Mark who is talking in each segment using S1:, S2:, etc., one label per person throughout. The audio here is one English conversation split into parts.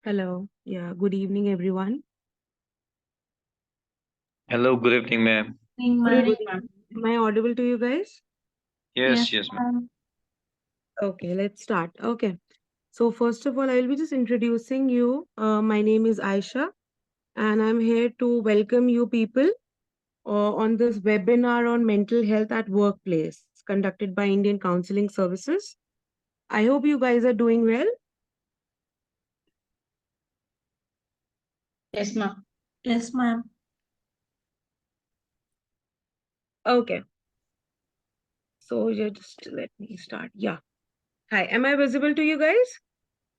S1: Hello. Yeah, good evening, everyone.
S2: Hello, good evening, ma'am.
S1: Good evening. Am I audible to you guys?
S2: Yes, yes, ma'am.
S1: Okay, let's start. Okay. So, first of all, I will be just introducing you. My name is Aisha, and I'm here to welcome you people on this webinar on mental health at workplace conducted by Indian Counseling Services. I hope you guys are doing well.
S3: Yes, ma'am.
S4: Yes, ma'am.
S1: Okay. So, you just let me start. Yeah. Hi. Am I visible to you guys?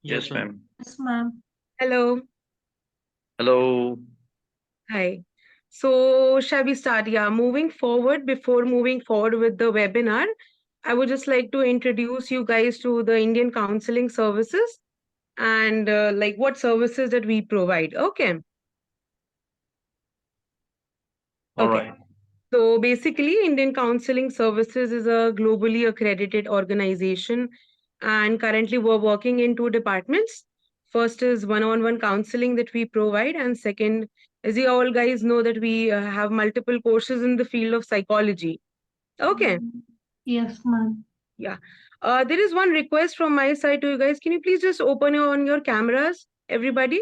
S2: Yes, ma'am.
S4: Yes, ma'am.
S1: Hello.
S2: Hello.
S1: Hi. So, shall we start? Yeah, moving forward, before moving forward with the webinar, I would just like to introduce you guys to the Indian Counseling Services and like what services that we provide. Okay.
S2: All
S1: Okay.
S2: right.
S1: So, basically, Indian Counseling Services is a globally accredited organization, and currently we're working in two departments. First is one-on-one counseling that we provide, and second, as you all guys know, that we have multiple courses in the field of psychology. Okay.
S4: Yes, ma'am.
S1: Yeah. There is one request from my side to you guys. Can you please just open on your cameras, everybody?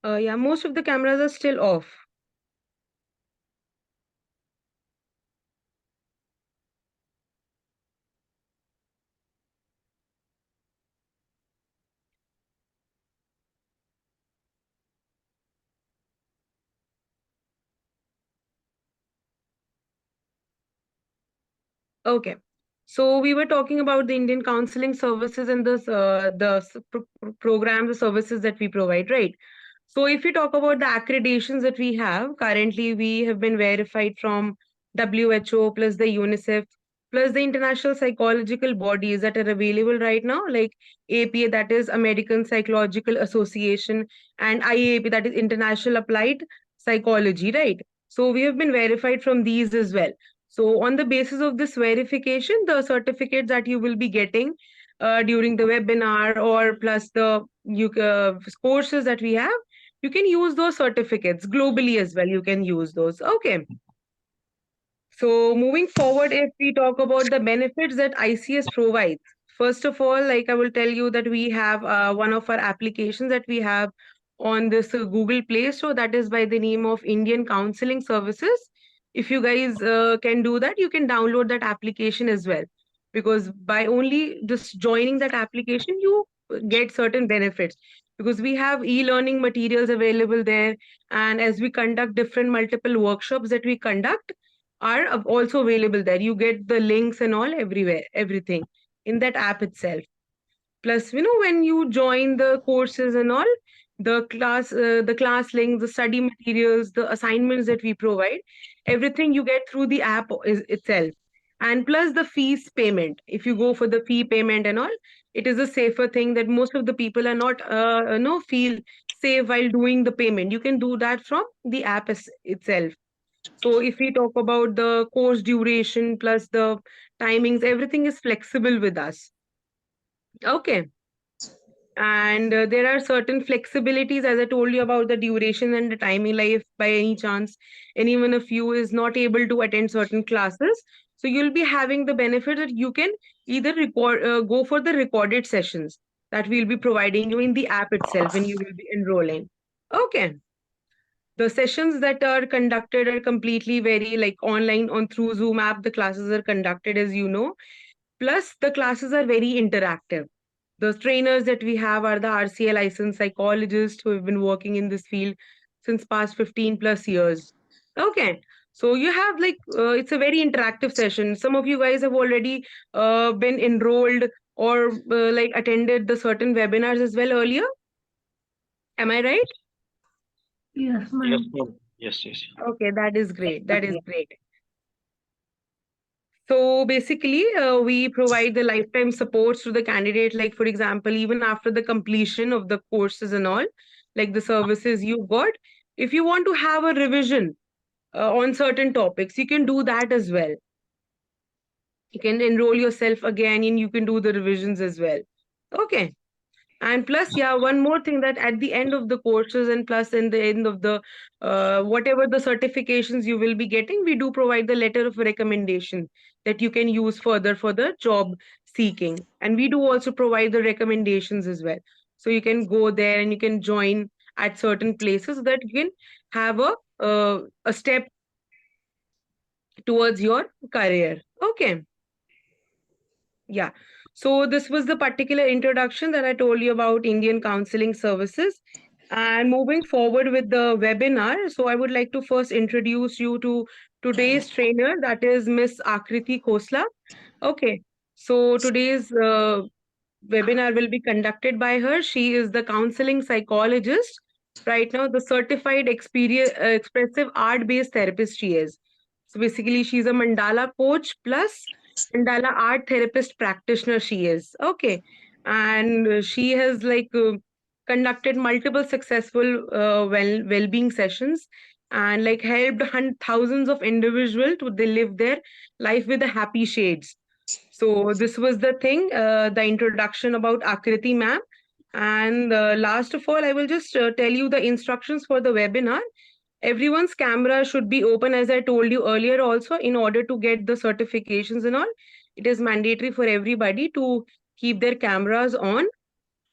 S1: Yeah, most of the cameras are still off. Okay. So we were talking about the Indian counseling services and the programs, the services that we provide, right? So if we talk about the accreditations that we have, currently we have been verified from WHO plus the UNICEF plus the international psychological bodies that are available right now, like APA, that is American Psychological Association, and IAP, that is International Applied Psychology, right? So we have been verified from these as well. So, on the basis of this verification, the certificates that you will be getting during the webinar or plus the courses that we have, you can use those certificates globally as well. You can use those. Okay. So, moving forward, if we talk about the benefits that ICS provides, first of all, like I will tell you that we have one of our applications that we have on this Google Play Store that is by the name of Indian Counseling Services. If you guys can do that, you can download that application as well. Because by only just joining that application, you get certain benefits. Because we have e learning materials available there. And as we conduct different multiple workshops that we conduct, are also available there. You get the links and all everywhere, everything in that app itself. Plus, when you join the courses and all, the class links, the study materials, the assignments that we provide, everything you get through the app itself. And plus the fees payment. If you go for the fee payment and all, it is a safer thing that most of the people are not, no, feel safe while doing the payment. You can do that from the app itself. So if we talk about the course duration plus the timings, everything is flexible with us. Okay. And there are certain flexibilities, as I told you about the duration and the timing. Like if by any chance anyone of you is not able to attend certain classes, so you'll be having the benefit that you can either go for the recorded sessions that we'll be providing you in the app itself when you will be enrolling. Okay. The sessions that are conducted are completely very like online on through Zoom app. The classes are conducted, as you know. Plus, the classes are very interactive. The trainers that we have are the RCA licensed psychologists who have been working in this field since past 15 plus years. Okay. So you have like it's a very interactive session. Some of you guys have already been enrolled or like attended the certain webinars as well earlier. Am I right?
S4: Yes,
S2: Yes,
S4: ma'am.
S2: ma'am. Yes, yes.
S1: Okay, that is great. That is great. So basically, we provide the lifetime supports to the candidate, like, for example, even after the completion of the courses and all, like the services you got. If you want to have a revision on certain topics, you can do that as well. You can enroll yourself again and you can do the revisions as well. Okay. And plus, yeah, one more thing, that at the end of the courses and plus in the end of the whatever the certifications you will be getting, we do provide the letter of recommendation that you can use further for the job seeking. And we do also provide the recommendations as well. So you can go there and you can join at certain places so that you can have a step towards your career. Okay. Yeah. So this was the particular introduction that I told you about Indian counseling services. And moving forward with the webinar, so I would like to first introduce you to today's trainer, that is Miss Akriti Khosla. Okay. So today's webinar will be conducted by her. She is the counseling psychologist. Right now, the certified expressive art-based therapist she is. So basically, she's a mandala coach plus mandala art therapist practitioner she is. Okay. And she has conducted multiple successful well-being sessions and like helped thousands of individuals to they live their life with the happy shades. So this was the thing, the introduction about Akriti ma'am. And last of all, I will just tell you the instructions for the webinar. Everyone's camera should be open, as I told you earlier also, in order to get the certifications and all. It is mandatory for everybody to keep their cameras on.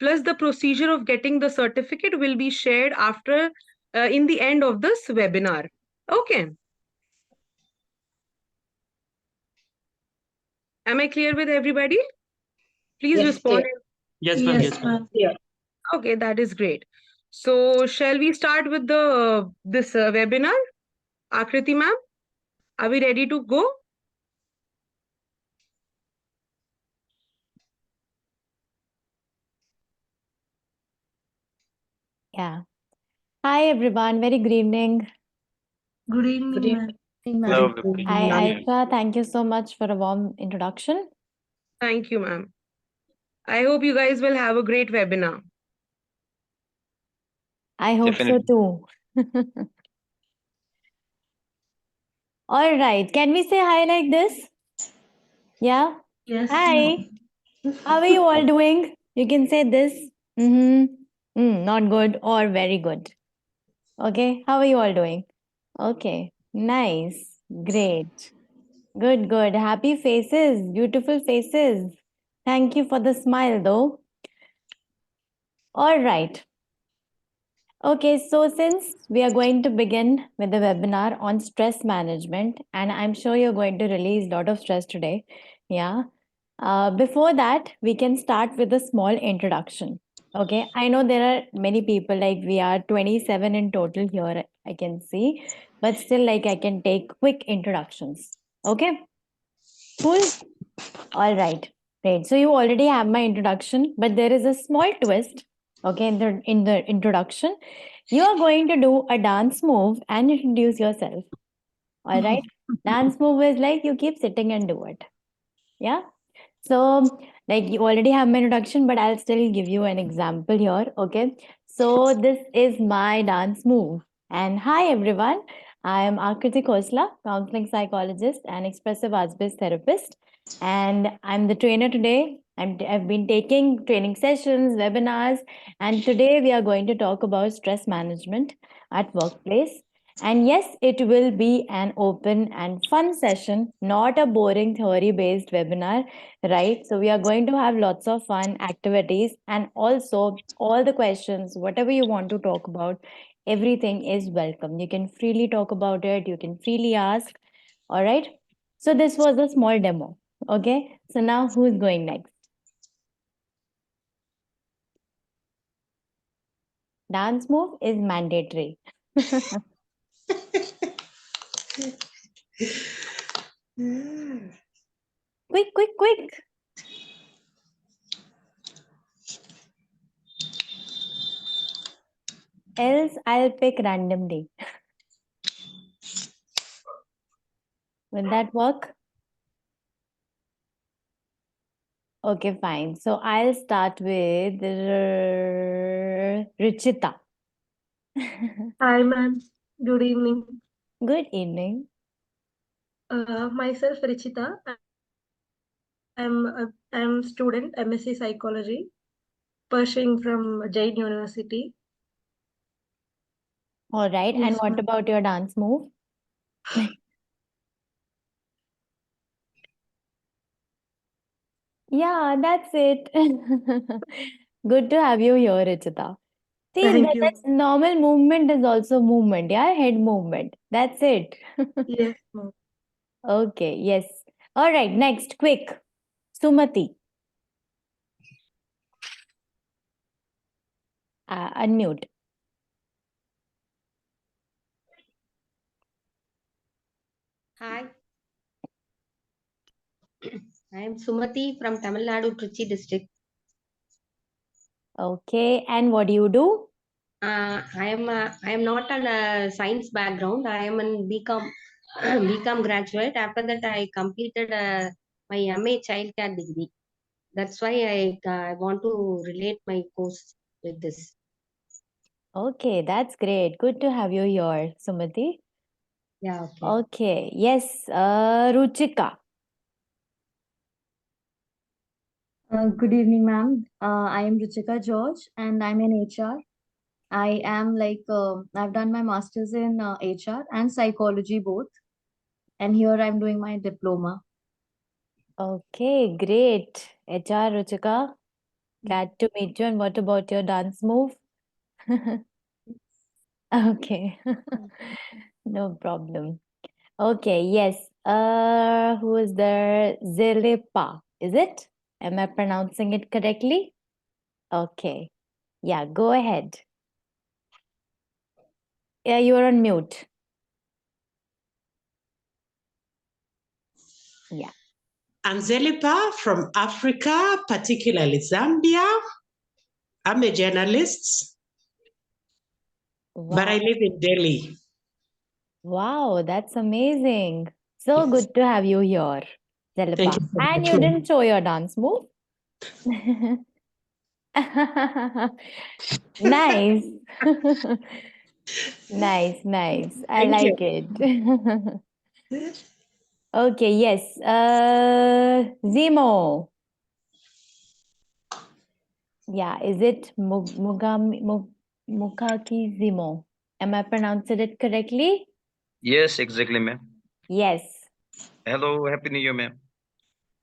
S1: Plus, the procedure of getting the certificate will be shared after, in the end of this webinar. Okay. Am I clear with everybody? Please
S3: Yes,
S1: respond.
S2: Yes, ma'am.
S4: Yes, ma'am.
S3: yeah.
S1: Okay, that is great. So, shall we start with the this webinar? Akriti ma'am, are we ready to go?
S5: Yeah. Hi, everyone. Very good evening.
S4: Good evening, ma'am.
S2: Hello,
S5: Hi,
S2: good
S1: ma'am.
S2: evening.
S5: Aisha. Thank you so much for a warm introduction.
S1: Thank you, ma'am. I hope you guys will have a great webinar.
S5: I hope so
S2: Definitely.
S5: too. All right. Can we say hi like this? Yeah.
S4: Yes,
S5: Hi.
S4: ma'am.
S5: How are you all doing? You can say this. Not good or very good. Okay. How are you all doing? Okay. Nice. Great. Good, good. Happy faces. Beautiful faces. Thank you for the smile, though. All right. Okay, so since we are going to begin with the webinar on stress management, and I'm sure you're going to release a lot of stress today. Yeah. Before that, we can start with a small introduction. Okay, I know there are many people, like we are 27 in total here, I can see, but still, like I can take quick introductions. Okay, cool. All right, great. So you already have my introduction, but there is a small twist. Okay, in the introduction, you are going to do a dance move and introduce yourself. All right, dance move is like you keep sitting and do it. Yeah. So, like you already have my introduction, but I'll still give you an example here. Okay. So, this is my dance move. And hi, everyone. I am Akriti Khosla, counseling psychologist and expressive arts based therapist. And I'm the trainer today. I've been taking training sessions, webinars, and today we are going to talk about stress management at workplace. And yes, it will be an open and fun session, not a boring theory based webinar, right? So, we are going to have lots of fun activities and also all the questions, whatever you want to talk about, everything is welcome. You can freely talk about it, you can freely ask. All right. So, this was a small demo. Okay. So, now who's going next? Dance move is mandatory. Quick, quick, quick. Else, I'll pick randomly. Will that work? Okay, fine. So I'll start with Ruchita.
S4: Hi, ma'am. Good evening.
S5: Good evening.
S4: Myself, Richita. I'm student MSc Psychology, pursuing from Jain University.
S5: All right. And
S4: Yes,
S5: what
S4: ma'am.
S5: about your dance move? Yeah, that's it. Good to have you here, Ruchita. See,
S4: Thank you.
S5: that's normal movement is also movement, yeah, head movement. That's it.
S4: Yes, ma'am.
S5: Okay, yes. All right, next, quick. Sumati. Unmute.
S3: Hi, I am Sumati from Tamil Nadu, Trichy district.
S5: Okay, and what do you do?
S3: I am not on a science background. I am an BCom BCom graduate. After that, I completed my MA childcare degree. That's why I want to relate my course with this.
S5: Okay, that's great. Good to have you here, Sumati.
S3: Yeah, okay.
S5: Okay, yes, Ruchika.
S6: Good evening, ma'am. I am Ruchika George, and I'm in HR. I am I've done my master's in HR and psychology both, and here I'm doing my diploma.
S5: Okay, great. HR Ruchika, glad to meet you. And what about your dance move? Okay, no problem. Okay, yes. Who is there? Zilipa, is it? Am I pronouncing it correctly? Okay. Yeah, go ahead. Yeah, you are on mute. Yeah.
S7: I'm Zelipa from Africa, particularly Zambia. I'm a journalist, but I
S5: Wow.
S7: live in Delhi.
S5: Wow, that's amazing. So
S7: Yes.
S5: good to have you here,
S7: Thank
S5: Zilipa.
S7: you so
S5: And
S7: much.
S5: you didn't show your dance move? Nice. Nice, nice. I
S7: Thank you.
S5: like it. Okay, yes. Zemo. Yeah, is it Mukaki Zemo? Am I pronouncing it correctly?
S2: Yes, exactly, ma'am.
S5: Yes.
S2: Hello, happy New Year, ma'am.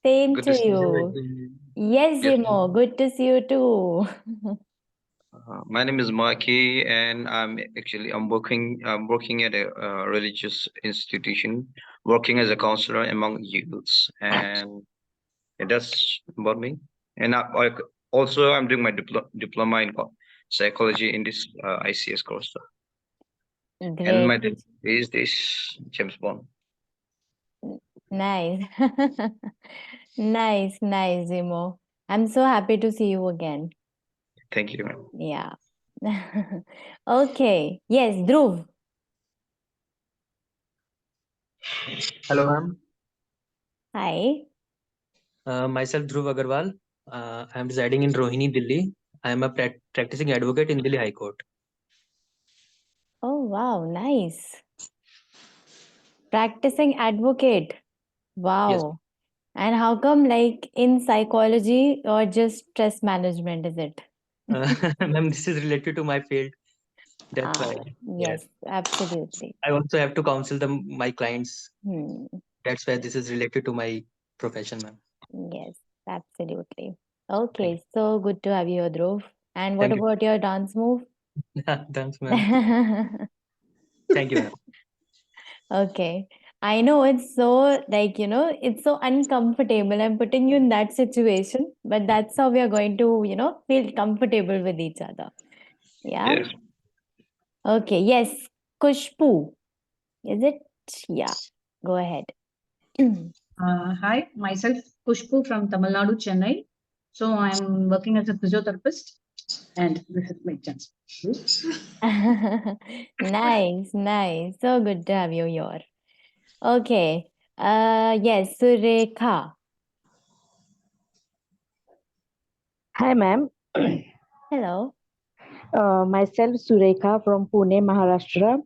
S5: Same
S2: Good
S5: to
S2: to see
S5: you.
S2: you.
S5: Yes,
S2: Yes,
S5: Zemo. Good to see you too.
S2: my name is Maki, and I'm working at a religious institution, working as a counselor among youths, and that's about me. And also I'm doing my diploma in psychology in this ICS course. And
S5: Great.
S2: my name is this James Bond.
S5: Nice. Nice, nice, Zemo. I'm so happy to see you again.
S2: Thank you, ma'am.
S5: Yeah. Okay. Yes, Dhruv.
S8: Hello, ma'am.
S5: Hi.
S8: Myself Dhruv Agarwal. I am residing in Rohini, Delhi. I am a practicing advocate in Delhi High Court.
S5: Oh, wow. Nice. Practicing advocate.
S8: Yes.
S5: Wow. And how come, like in psychology or just stress management, is it?
S8: Ma'am, this is related to my field. That's why.
S5: Ah,
S8: Yes.
S5: yes, absolutely.
S8: I also have to counsel my clients.
S5: Hmm.
S8: That's why this is related to my profession, ma'am.
S5: Yes, absolutely.
S8: Thank
S5: Okay, so good to have you, here, Dhruv. And what
S8: Thank you.
S5: about your dance move?
S8: Thanks, ma'am. Thank you, ma'am.
S5: Okay. I know it's so it's so uncomfortable. I'm putting you in that situation, but that's how we are going to, feel comfortable with each other. Yeah.
S2: Yes.
S5: Okay. Yes. Kushpu. Is it? Yeah. Go ahead.
S9: Hi, myself Kushpu from Tamil Nadu, Chennai. So I'm working as a physiotherapist, and this is my chance.
S5: Nice, nice. So good to have you here. Okay. Yes, Surekha.
S10: Hi, ma'am.
S5: Hello.
S10: Myself, Surekha from Pune, Maharashtra.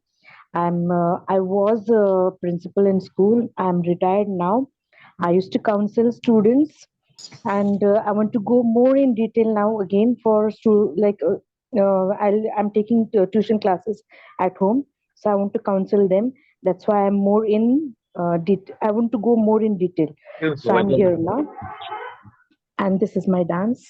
S10: I was a principal in school. I'm retired now. I used to counsel students, and I want to go more in detail now again for I'm taking tuition classes at home, so I want to counsel them. That's why I'm more in I want to go more in detail. So I'm here now, and this is my dance.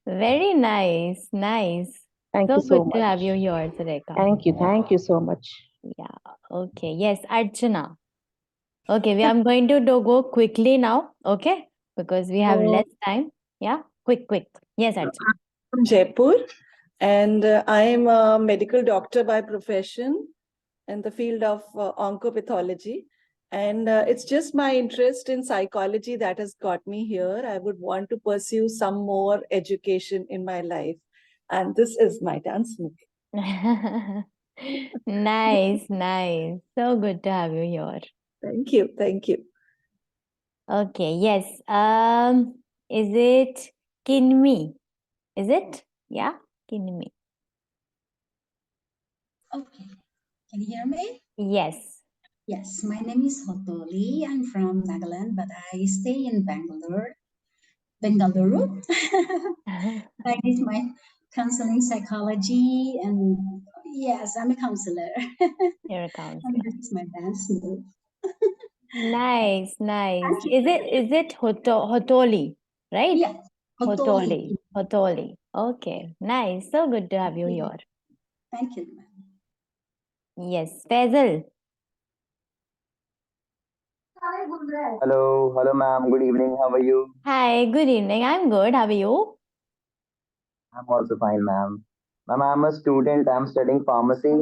S5: Very nice. Nice.
S10: Thank
S5: So
S10: you so
S5: good to
S10: much.
S5: have you here, Sureka.
S10: Thank you so much.
S5: Yeah. Okay. Yes, Archana. Okay, we are going to go quickly now. Okay, because we have less time. Yeah, quick. Yes, Archana.
S11: From Jaipur, and I am a medical doctor by profession in the field of oncopathology. And it's just my interest in psychology that has got me here. I would want to pursue some more education in my life. And this is my dance move.
S5: Nice. So good to have you here.
S11: Thank you.
S5: Okay, yes. Is it Kinmi? Is it? Yeah, Kinmi.
S12: Okay. Can you hear me?
S5: Yes.
S12: Yes, my name is Hotoli. I'm from Nagaland, but I stay in Bangalore. Bengaluru. I did my counseling psychology, and yes, I'm a counselor.
S5: You're a
S12: And
S5: counselor.
S12: this is my dance move.
S5: Nice. Is it Hotoli, right?
S12: Yeah, Hotoli.
S5: Hotoli. Okay, nice. So good to have you here.
S12: Thank you, ma'am.
S5: Yes, Faisal.
S13: Hello, ma'am. Good evening. How are you?
S5: Hi, good evening. I'm good. How are you?
S13: I'm also fine, ma'am. Ma'am, I'm a student. I'm studying pharmacy,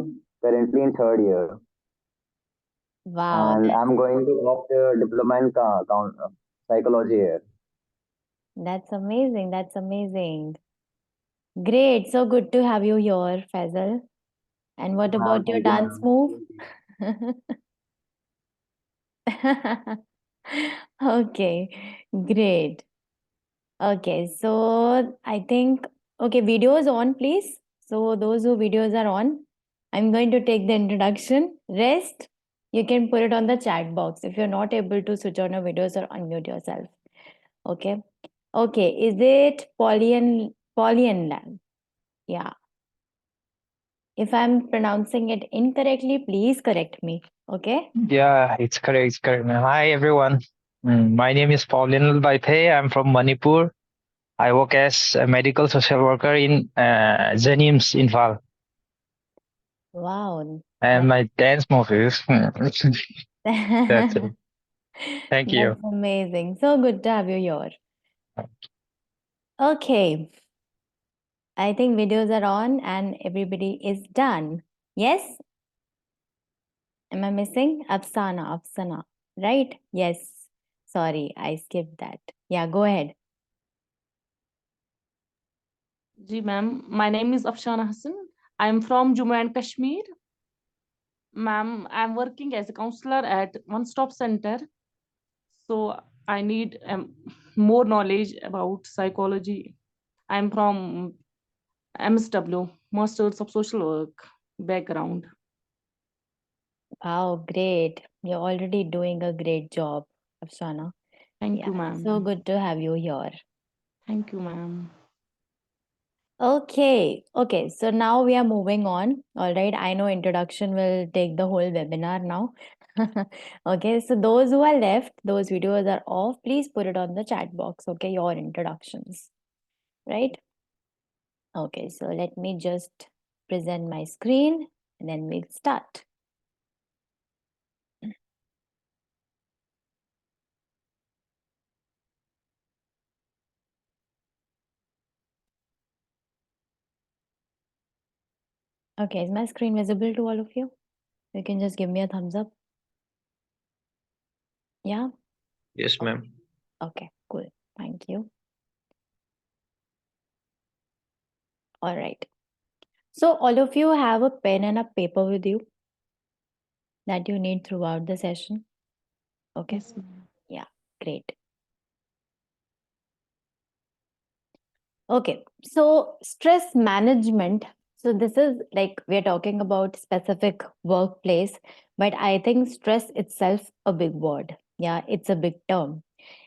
S13: currently in third year,
S5: Wow,
S13: and I'm going to opt a diploma in psychology here.
S5: that's amazing. That's amazing. Great. So good to have you here, Faisal. And what
S13: Ma'am,
S5: about your
S13: thank you,
S5: dance
S13: ma'am.
S5: move? Okay, great. Okay, so I think, okay, video is on, please. So those who videos are on, I'm going to take the introduction. Rest, you can put it on the chat box if you're not able to switch on your videos or unmute yourself. Okay. Okay, is it Polyan land? Yeah. If I'm pronouncing it incorrectly, please correct me. Okay.
S14: Yeah, it's correct, ma'am. Hi, everyone. My name is Pauline Baipe. I'm from Manipur. I work as a medical social worker in Zenims, Infal.
S5: Wow.
S14: And my dance move is that's it. Thank you.
S5: That's amazing. So good to have you here. Okay. I think videos are on and everybody is done. Yes? Am I missing? Afsana. Right? Yes. Sorry, I skipped that. Yeah, go ahead.
S15: Ji ma'am, my name is Afshana Hassan. I'm from Jammu and Kashmir. Ma'am, I'm working as a counselor at One Stop Center. So I need more knowledge about psychology. I'm from MSW, Masters of Social Work background.
S5: Wow, great. You're already doing a great job, Afshana.
S15: Thank you, ma'am.
S5: So good to have you here.
S15: Thank you, ma'am.
S5: Okay. So now we are moving on. All right. I know introduction will take the whole webinar now. Okay. So those who are left, those videos are off. Please put it on the chat box. Okay. Your introductions. Right. Okay. So let me just present my screen and then we'll start. Okay. Is my screen visible to all of you? You can just give me a thumbs up. Yeah.
S2: Yes, ma'am.
S5: Okay, cool. Thank you. All right. So all of you have a pen and a paper with you that you need throughout the session. Okay.
S15: Yes, ma'am.
S5: Yeah, great. Okay, so stress management. So this is like we're talking about specific workplace, but I think stress itself a big word. Yeah, it's a big term.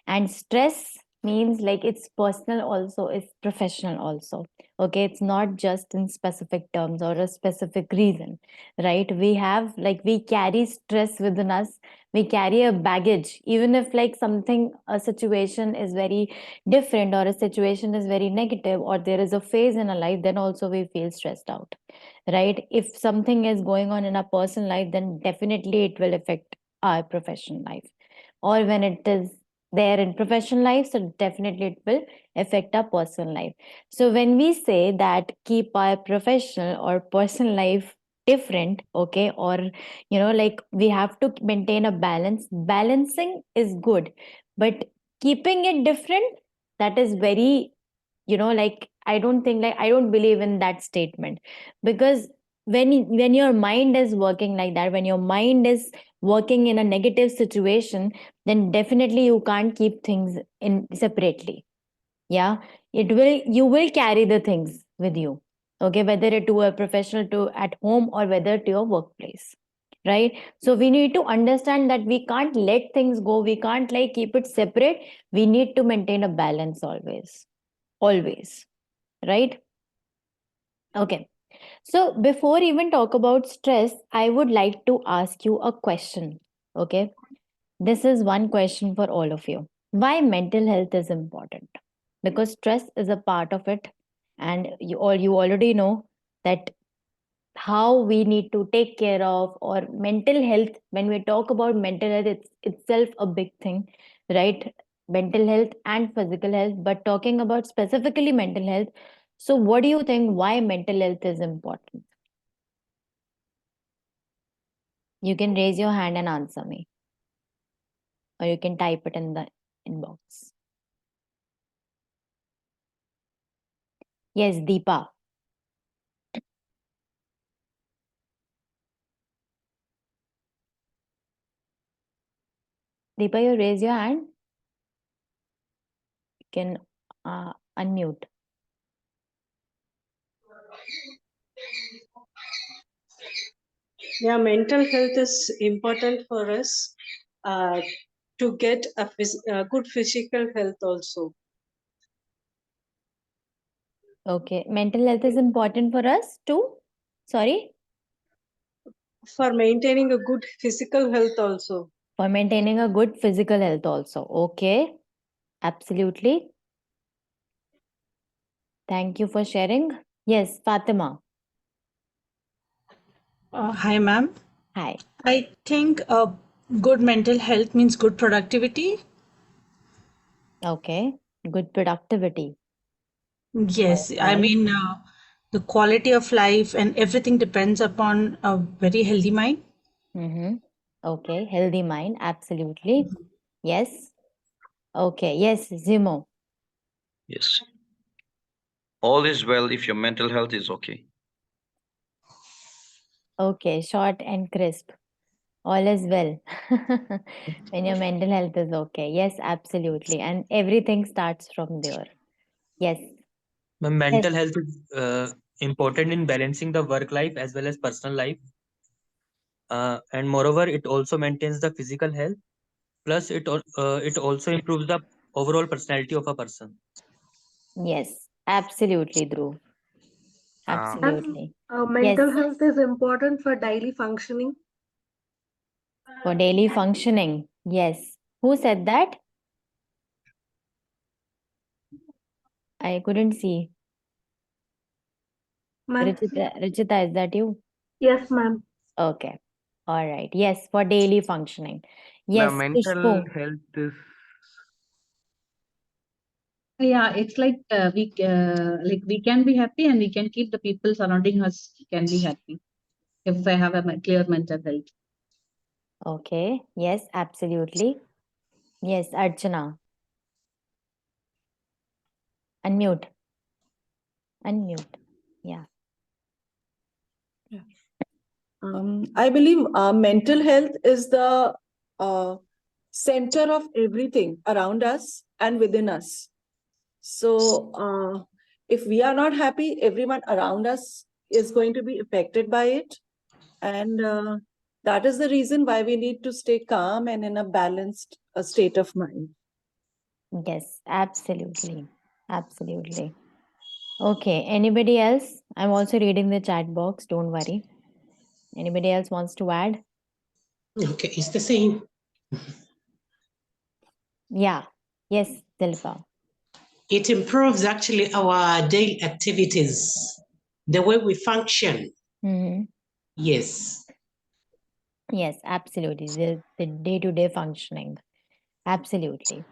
S5: And stress means like it's personal also, it's professional also. Okay, it's not just in specific terms or a specific reason, right? We have like we carry stress within us. We carry a baggage, even if like something, a situation is very different or a situation is very negative or there is a phase in a life, then also we feel stressed out, right? If something is going on in our personal life, then definitely it will affect our professional life. Or when it is there in professional life, so definitely it will affect our personal life. So when we say that keep our professional or personal life different, okay, or like we have to maintain a balance, balancing is good, but keeping it different, that is very, like I don't think, like I don't believe in that statement. Because when your mind is working like that, when your mind is working in a negative situation, then definitely you can't keep things in separately. Yeah, you will carry the things with you, okay, whether it to a professional, to at home, or whether to your workplace, right? So we need to understand that we can't let things go, we can't like keep it separate, we need to maintain a balance always, right? Okay, so before even talk about stress, I would like to ask you a question. Okay, this is one question for all of you. Why mental health is important? Because stress is a part of it, and you already know that how we need to take care of or mental health. When we talk about mental health, it's itself a big thing, right? Mental health and physical health, but talking about specifically mental health. So what do you think, why mental health is important? You can raise your hand and answer me, or you can type it in the inbox. Yes, Deepa. Deepa, you raise your hand. You can unmute.
S16: Yeah, mental health is important for us to get a good physical health also.
S5: Okay, mental health is important for us too. Sorry?
S16: For maintaining a good physical health also.
S5: For maintaining a good physical health also. Okay, absolutely. Thank you for sharing. Yes, Fatima.
S9: Hi, ma'am.
S5: Hi.
S9: I think good mental health means good productivity.
S5: Okay, good productivity.
S9: Yes, I
S5: Right.
S9: mean, the quality of life and everything depends upon a very healthy mind.
S5: Mm-hmm. Okay, healthy mind. Absolutely. Yes. Okay, yes, Zimo.
S2: Yes. All is well if your mental health is okay.
S5: Okay, short and crisp. All is well. When your mental health is okay. Yes, absolutely. And everything starts from there. Yes.
S8: Mental
S5: Yes.
S8: health is important in balancing the work life as well as personal life. And moreover, it also maintains the physical health. Plus, it also improves the overall personality of a person.
S5: Yes, absolutely, Dhruv.
S2: Um,
S5: Absolutely. Yes,
S4: Mental health is important for daily functioning.
S5: for daily functioning. Yes. Who said that? I couldn't see.
S4: Ma'am.
S5: Richita, is that you?
S4: Yes, ma'am.
S5: Okay. All right. Yes, for daily functioning.
S17: The
S5: Yes,
S17: mental
S5: Kushbu.
S17: health is
S9: Yeah, it's like we can be happy and we can keep the people surrounding us can be happy if I have a clear mental health.
S5: Okay. Yes, absolutely. Yes, Archana. Unmute. Unmute. Yeah.
S11: I believe mental health is the center of everything around us and within us. So If we are not happy, everyone around us is going to be affected by it. And that is the reason why we need to stay calm and in a balanced state of mind.
S5: Yes, absolutely. Absolutely. Okay, anybody else? I'm also reading the chat box, don't worry. Anybody else wants to add?
S7: Okay, it's the same.
S5: Yeah. Yes, Dilpa.
S7: It improves actually our daily activities, the way we function.
S5: Mm-hmm.
S7: Yes.
S5: Yes, absolutely. The day-to-day functioning. Absolutely.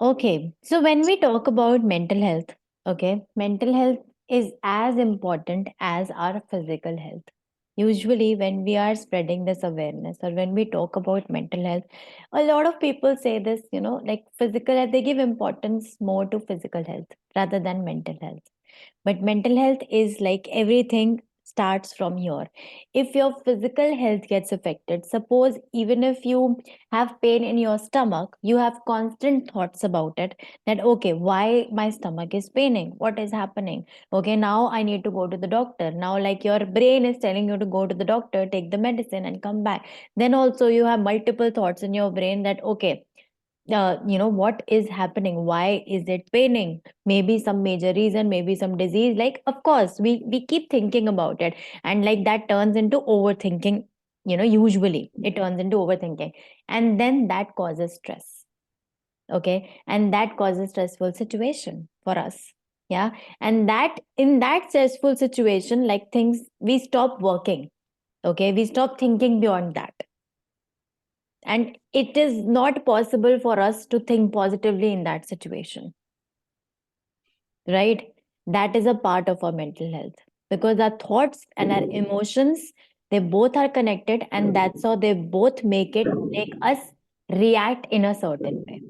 S5: Okay, so when we talk about mental health, okay, mental health is as important as our physical health. Usually, when we are spreading this awareness or when we talk about mental health, a lot of people say this, like physical health, they give importance more to physical health rather than mental health. But mental health is like everything starts from here. If your physical health gets affected, suppose even if you have pain in your stomach, you have constant thoughts about it, that okay, why my stomach is paining, what is happening, okay, now I need to go to the doctor. Now like your brain is telling you to go to the doctor, take the medicine and come back. Then also you have multiple thoughts in your brain that okay, what is happening, why is it paining, maybe some major reason, maybe some disease, like of course we keep thinking about it, and like that turns into overthinking. Usually it turns into overthinking, and then that causes stress. Okay, and that causes stressful situation for us. Yeah, and that in that stressful situation, like things, we stop working. Okay, we stop thinking beyond that, and it is not possible for us to think positively in that situation, right? That is a part of our mental health, because our thoughts and our emotions, they both are connected, and that's how they both make us react in a certain way.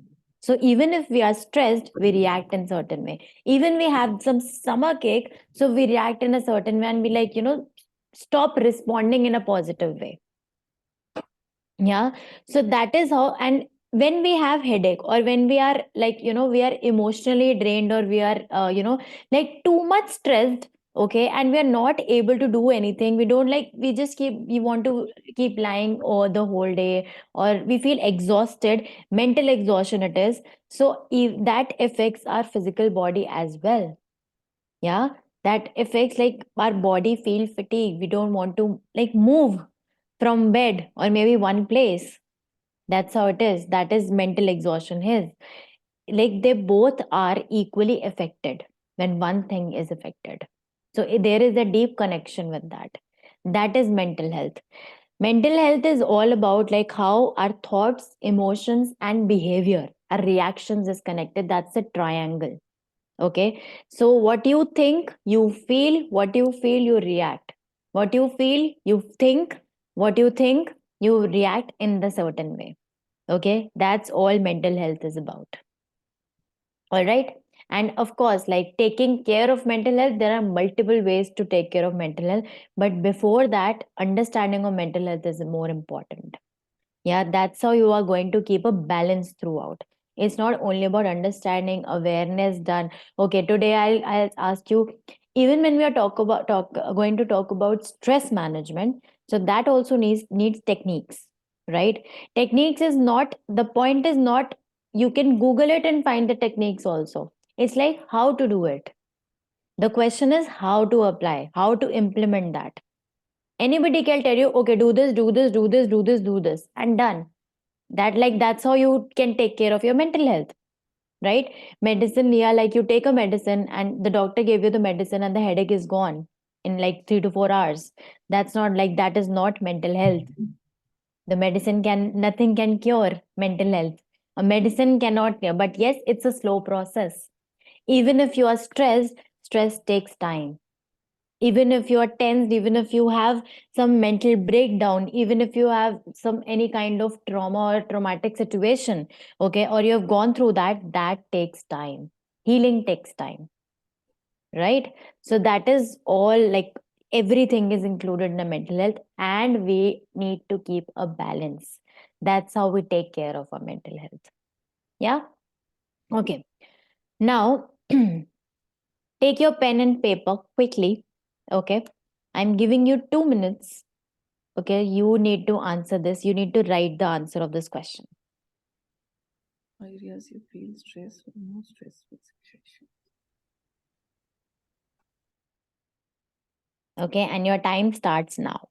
S5: So even if we are stressed, we react in certain way. Even we have some stomach ache, so we react in a certain way, and we like, stop responding in a positive way. Yeah, so that is how. And when we have headache, or when we are like, we are emotionally drained, or we are like too much stressed, okay, and we are not able to do anything, we don't like, we want to keep lying over the whole day, or we feel exhausted, mental exhaustion it is. So if that affects our physical body as well. Yeah, that affects like our body feel fatigue, we don't want to like move from bed or maybe one place. That's how it is. That is mental exhaustion is. Like they both are equally affected when one thing is affected. So there is a deep connection with that. That is mental health. Mental health is all about like how our thoughts, emotions, and behavior, our reactions is connected. That's a triangle. Okay. So what you think, you feel, what you feel, you react. What you feel, you think, what you think, you react in the certain way. Okay. That's all mental health is about. All right. And of course, like taking care of mental health, there are multiple ways to take care of mental health. But before that, understanding of mental health is more important. Yeah, that's how you are going to keep a balance throughout. It's not only about understanding, awareness done. Okay, today I'll ask you, even when we are going to talk about stress management, so that also needs techniques, right? Techniques is not, the point is not you can Google it and find the techniques also. It's like how to do it. The question is how to apply, how to implement that. Anybody can tell you, okay, do this, do this, do this, do this, do this, and done. That's how you can take care of your mental health, right? Medicine, yeah, like you take a medicine and the doctor gave you the medicine and the headache is gone in like 3 to 4 hours. That's not like, that is not mental health. The medicine nothing can cure mental health. A medicine cannot cure, but yes, it's a slow process. Even if you are stressed, stress takes time. Even if you are tensed, even if you have some mental breakdown, even if you have some any kind of trauma or traumatic situation, okay, or you have gone through that, that takes time. Healing takes time, right? So that is all, like everything is included in the mental health, and we need to keep a balance. That's how we take care of our mental health. Yeah. Okay. Now, take your pen and paper quickly. Okay. I'm giving you 2 minutes. Okay. You need to answer this. You need to write the answer of this question.
S11: Areas you feel stress or no stressful situation.
S5: Okay. And your time starts now.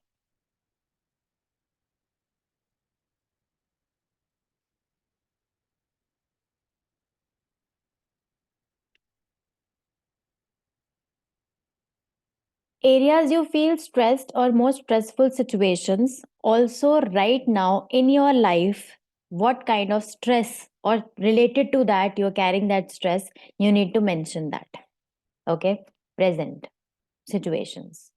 S5: Areas you feel stressed or more stressful situations. Also, right now in your life, what kind of stress or related to that you're carrying that stress, you need to mention that. Okay. Present situations.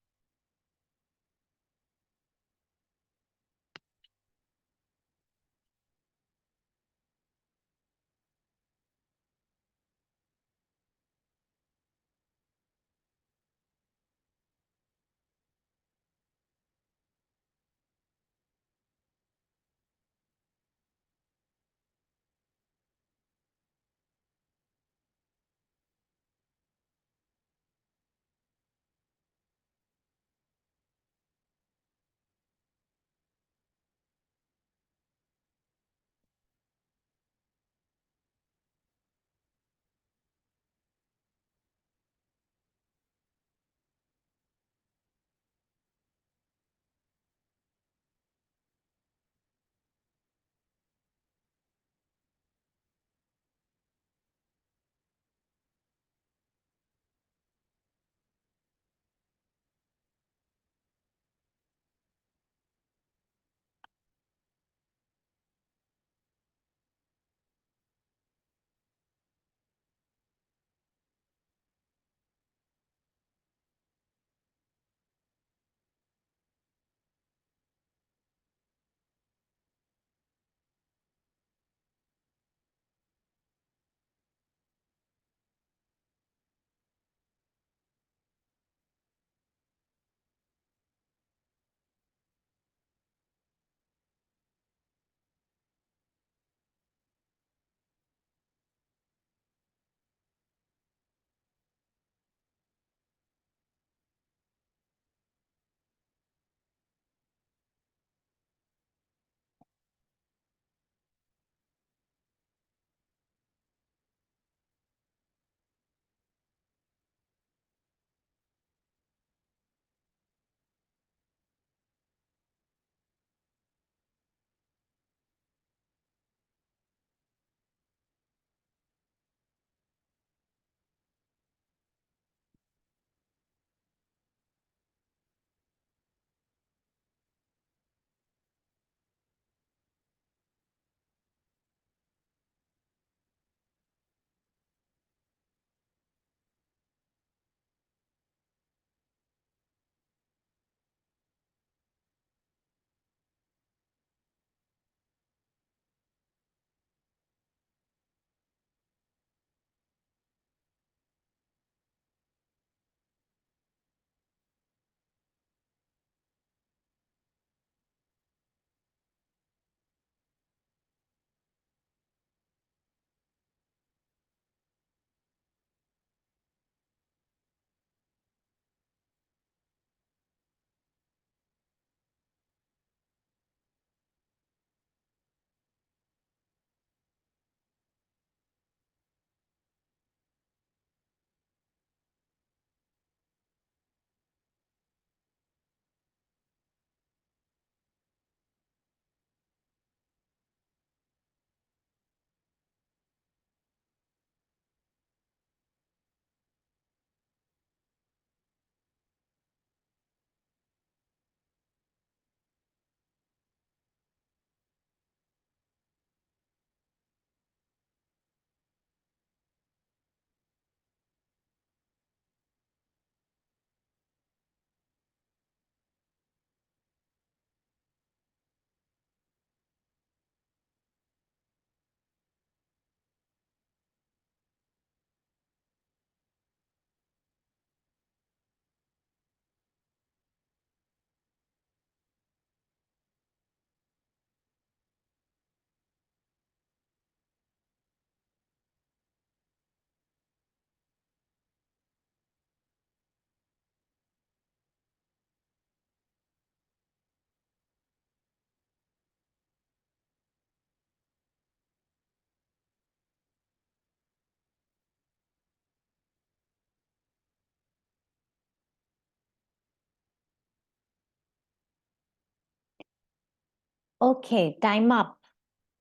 S5: Okay, time up.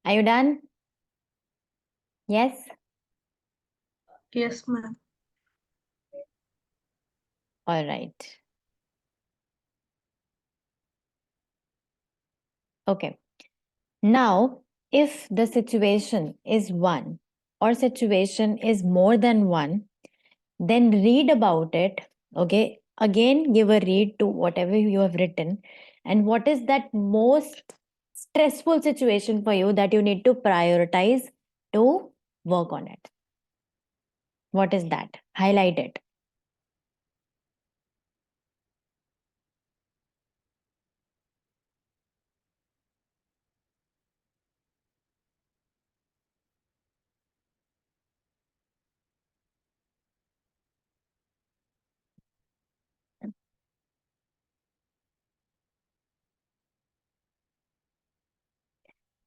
S5: Are you done? Yes?
S4: Yes, ma'am.
S5: All right. Okay. Now, if the situation is one or situation is more than one, then read about it. Okay. Again, give a read to whatever you have written. And what is that most stressful situation for you that you need to prioritize to work on it? What is that? Highlight it.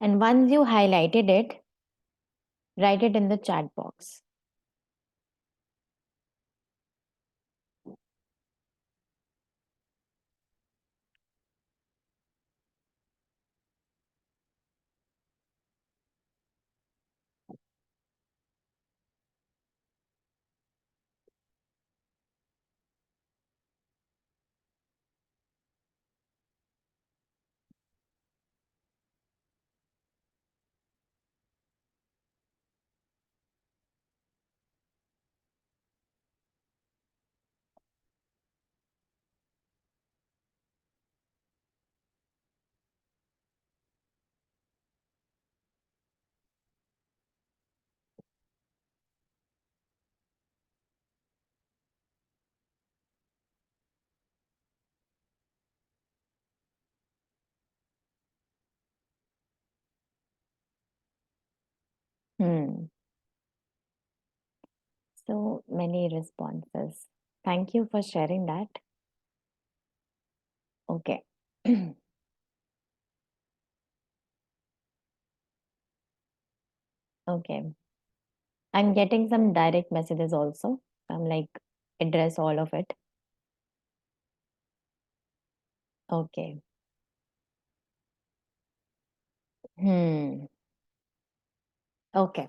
S5: And once you highlighted it, write it in the chat box. So many responses. Thank you for sharing that. Okay. Okay. I'm getting some direct messages also. I'm like, address all of it. Okay. Okay.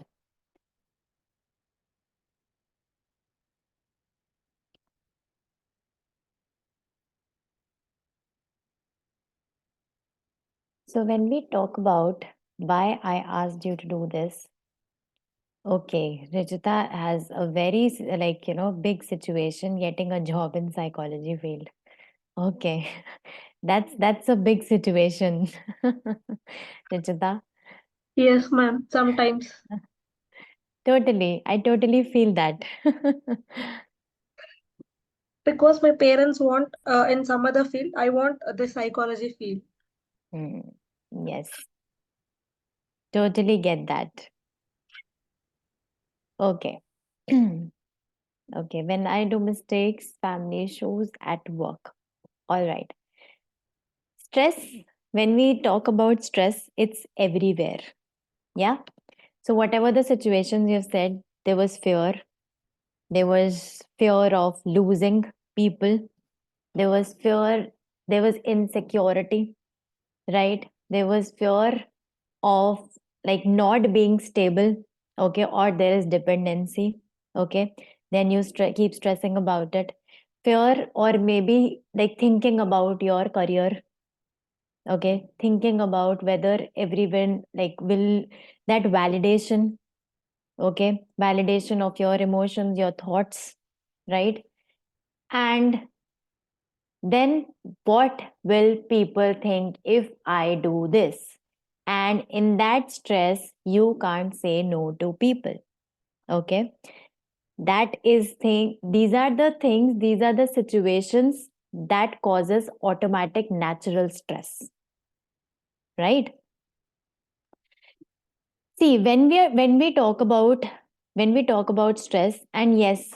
S5: So when we talk about why I asked you to do this, okay, Rijita has a very big situation getting a job in psychology field. Okay. That's a big situation. Rijita.
S4: Yes, ma'am. Sometimes.
S5: Totally. I totally feel that.
S4: Because my parents want in some other field, I want the psychology field.
S5: Yes. Totally get that. Okay. Okay. When I do mistakes, family issues at work. All right. Stress, when we talk about stress, it's everywhere. Yeah. So, whatever the situations you've said, there was fear. There was fear of losing people. There was fear. There was insecurity, right? There was fear of like not being stable, okay, or there is dependency, okay. Then you keep stressing about it. Fear, or maybe like thinking about your career, okay, thinking about whether everyone like will that validation, okay, validation of your emotions, your thoughts, right? And then what will people think if I do this? And in that stress, you can't say no to people. Okay. That is thing, these are the things, these are the situations that causes automatic natural stress. Right? See, when we talk about stress, and yes,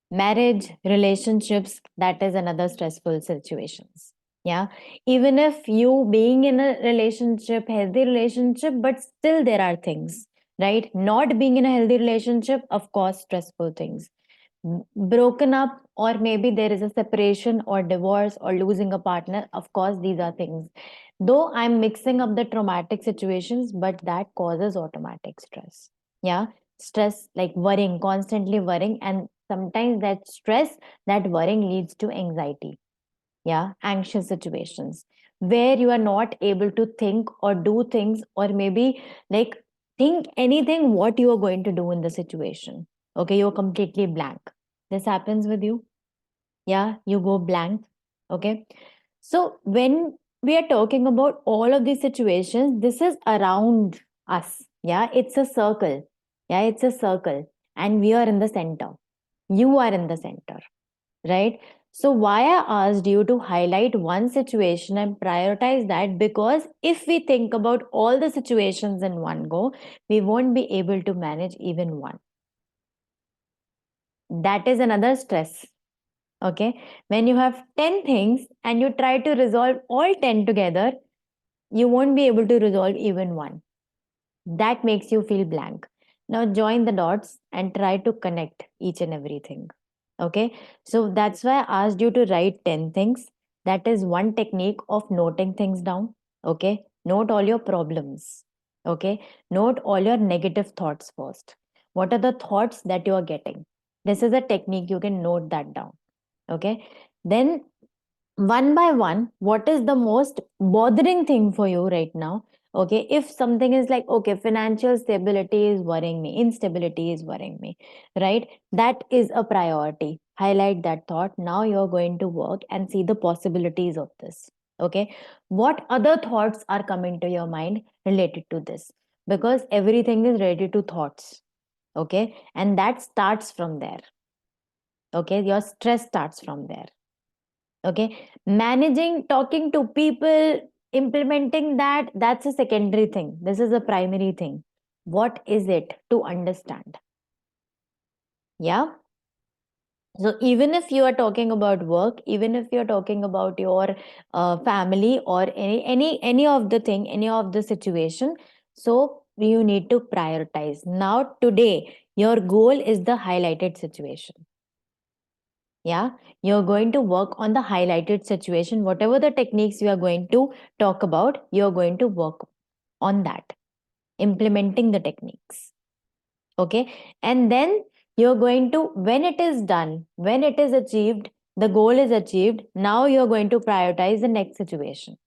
S5: marriage, relationships, that is another stressful situations. Yeah, even if you being in a relationship, healthy relationship, but still there are things, right? Not being in a healthy relationship, of course, stressful things. Broken up, or maybe there is a separation or divorce or losing a partner, of course these are things. Though I'm mixing up the traumatic situations, but that causes automatic stress. Yeah. Stress, like worrying, constantly worrying. And sometimes that stress, that worrying leads to anxiety. Yeah. Anxious situations where you are not able to think or do things, or maybe like think anything what you are going to do in the situation. Okay. You're completely blank. This happens with you. Yeah. You go blank. Okay. So when we are talking about all of these situations, this is around us. Yeah, it's a circle. Yeah, it's a circle. And we are in the center. You are in the center, right? So why I asked you to highlight one situation and prioritize that, because if we think about all the situations in one go, we won't be able to manage even one. That is another stress. Okay. When you have 10 things and you try to resolve all 10 together, you won't be able to resolve even one. That makes you feel blank. Now join the dots and try to connect each and everything. Okay. So that's why I asked you to write 10 things. That is one technique of noting things down. Okay. Note all your problems. Okay. Note all your negative thoughts first. What are the thoughts that you are getting? This is a technique. You can note that down. Okay. Then one by one, what is the most bothering thing for you right now? Okay, if something is like, okay, financial stability is worrying me, instability is worrying me, right? That is a priority. Highlight that thought. Now you're going to work and see the possibilities of this. Okay, what other thoughts are coming to your mind related to this? Because everything is related to thoughts. Okay, and that starts from there. Okay, your stress starts from there. Okay, managing, talking to people, implementing that, that's a secondary thing. This is a primary thing. What is it to understand? Yeah. So even if you are talking about work, even if you're talking about your family or any of the thing, any of the situation, so you need to prioritize. Now today your goal is the highlighted situation. Yeah, you're going to work on the highlighted situation. Whatever the techniques you are going to talk about, you're going to work on that, implementing the techniques. Okay, and then you're going to, when it is done, when it is achieved, the goal is achieved, now you're going to prioritize the next situation.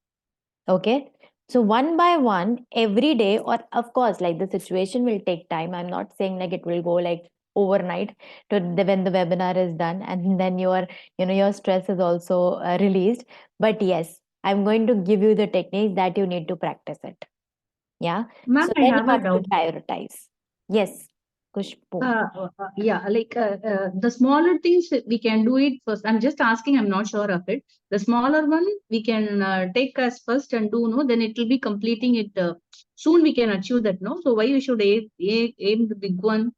S5: Okay, so one by one, every day, or of course, like the situation will take time. I'm not saying like it will go like overnight to when the webinar is done and then your stress is also released. But yes, I'm going to give you the techniques that you need to practice it. Yeah.
S9: Ma'am,
S5: So
S9: I
S5: then you
S9: have a
S5: have to
S9: doubt.
S5: prioritize. Yes, Kushbu.
S9: Yeah, like the smaller things we can do it first. I'm just asking, I'm not sure of it. The smaller one we can take us first and do, no, then it will be completing it. Soon we can achieve that, no? So why we should aim the big one?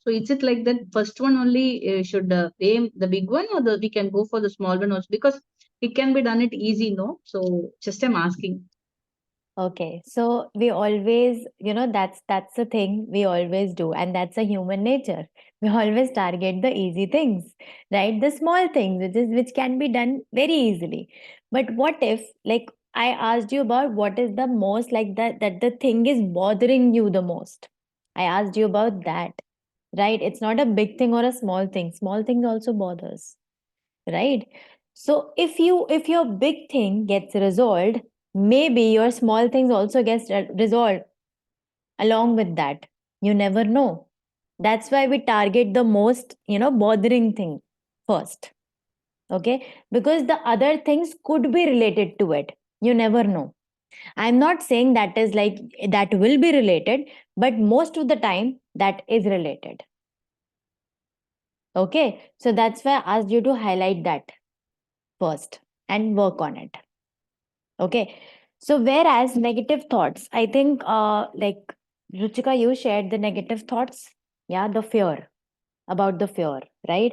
S9: So is it like that first one only should aim the big one, or we can go for the small one also? Because it can be done it easy, no? So just I'm asking.
S5: Okay, so we always, that's the thing we always do, and that's a human nature. We always target the easy things, right? The small things, which can be done very easily. But what if, like I asked you about what is the most, like that the thing is bothering you the most. I asked you about that, right? It's not a big thing or a small thing. Small thing also bothers, right? So if your big thing gets resolved, maybe your small things also gets resolved along with that. You never know. That's why we target the most bothering thing first. Okay, because the other things could be related to it. You never know. I'm not saying that is like that will be related, but most of the time that is related. Okay, so that's why I asked you to highlight that first and work on it. Okay, so whereas negative thoughts, I think like Ruchika, you shared the negative thoughts. Yeah, the fear, about the fear, right?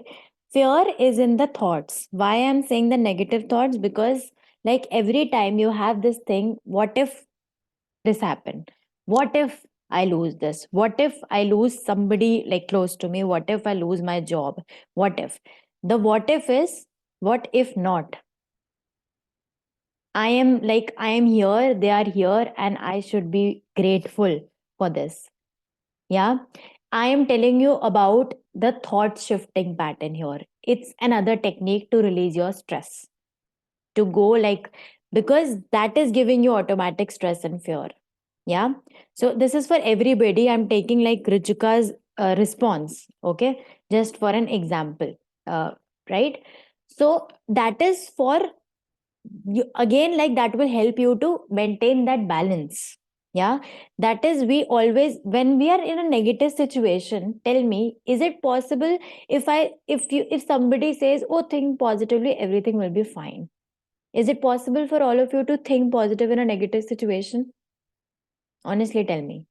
S5: Fear is in the thoughts. Why I'm saying the negative thoughts? Because like every time you have this thing, what if this happened? What if I lose this? What if I lose somebody like close to me? What if I lose my job? What if? The what if is what if not? I am here, they are here, and I should be grateful for this. Yeah. I am telling you about the thought shifting pattern here. It's another technique to release your stress. To go because that is giving you automatic stress and fear. Yeah. So this is for everybody. I'm taking Ruchika's response. Okay. Just for an example. Right. So that is for you again, that will help you to maintain that balance. Yeah. That is, we always, when we are in a negative situation, tell me, is it possible if somebody says, oh, think positively, everything will be fine? Is it possible for all of you to think positive in a negative situation? Honestly, tell me.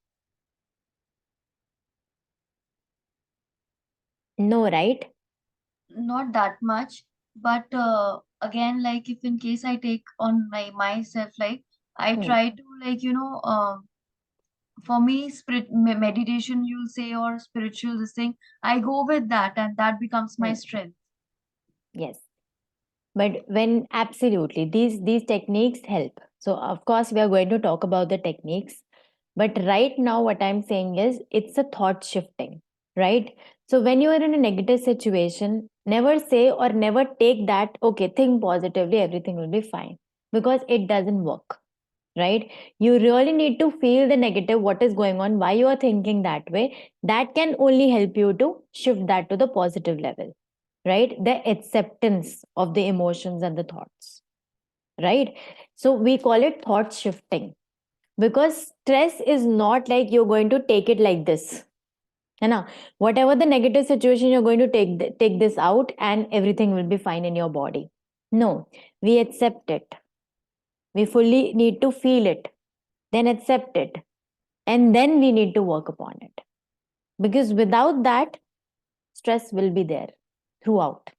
S5: No, right?
S6: Not that much, but again, if in case I take on myself, I try to for me, meditation, you'll say, or spiritual this thing, I go with that, and that becomes my strength.
S5: Yes. But when absolutely these techniques help. So of course we are going to talk about the techniques. But right now, what I'm saying is it's a thought shifting, right? So when you are in a negative situation, never say or never take that, okay, think positively, everything will be fine, because it doesn't work, right? You really need to feel the negative, what is going on, why you are thinking that way. That can only help you to shift that to the positive level, right? The acceptance of the emotions and the thoughts, right? So we call it thought shifting, because stress is not like you're going to take it like this. And whatever the negative situation, you're going to take this out and everything will be fine in your body. No, we accept it. We fully need to feel it, then accept it, and then we need to work upon it. Because without that, stress will be there throughout.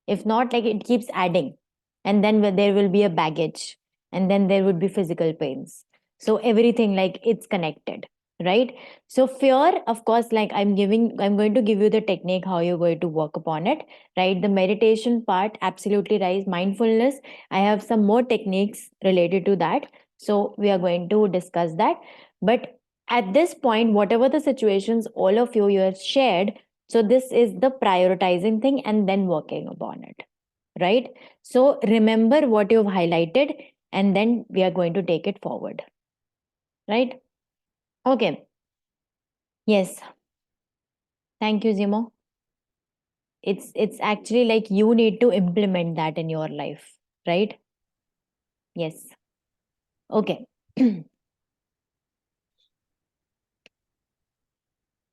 S5: If not, it keeps adding, and then there will be a baggage, and then there would be physical pains. So everything, it's connected, right? So fear, of course, I'm going to give you the technique how you're going to work upon it, right? The meditation part, absolutely right. Mindfulness, I have some more techniques related to that, so we are going to discuss that. But at this point, whatever the situations all of you have shared, so this is the prioritizing thing and then working upon it, right? So remember what you've highlighted, and then we are going to take it forward, right? Okay. Yes. Thank you, Zimo. It's actually you need to implement that in your life, right? Yes. Okay.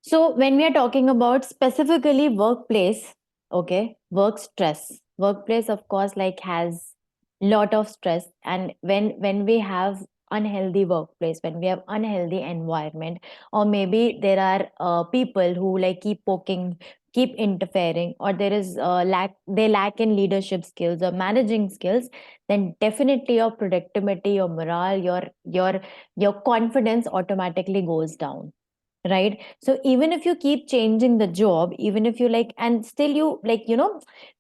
S5: So when we are talking about specifically workplace, okay, workplace, of course, has lot of stress. And when we have unhealthy workplace, when we have unhealthy environment, or maybe there are people who keep poking, keep interfering, or there is they lack in leadership skills or managing skills, then definitely your productivity, your morale, your confidence automatically goes down, right? So even if you keep changing the job, even if you and still you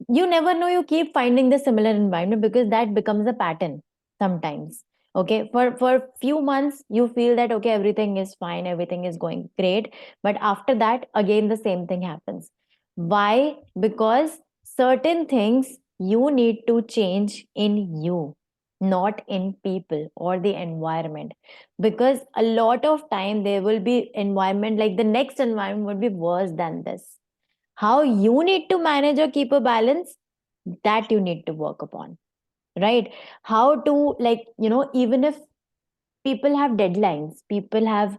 S5: you never know, you keep finding the similar environment, because that becomes a pattern sometimes. Okay, for few months you feel that okay, everything is fine, everything is going great, but after that again the same thing happens. Why? Because certain things you need to change in you, not in people or the environment. Because a lot of time there will be environment, the next environment would be worse than this. How you need to manage or keep a balance, that you need to work upon, right? How to even if people have deadlines, people have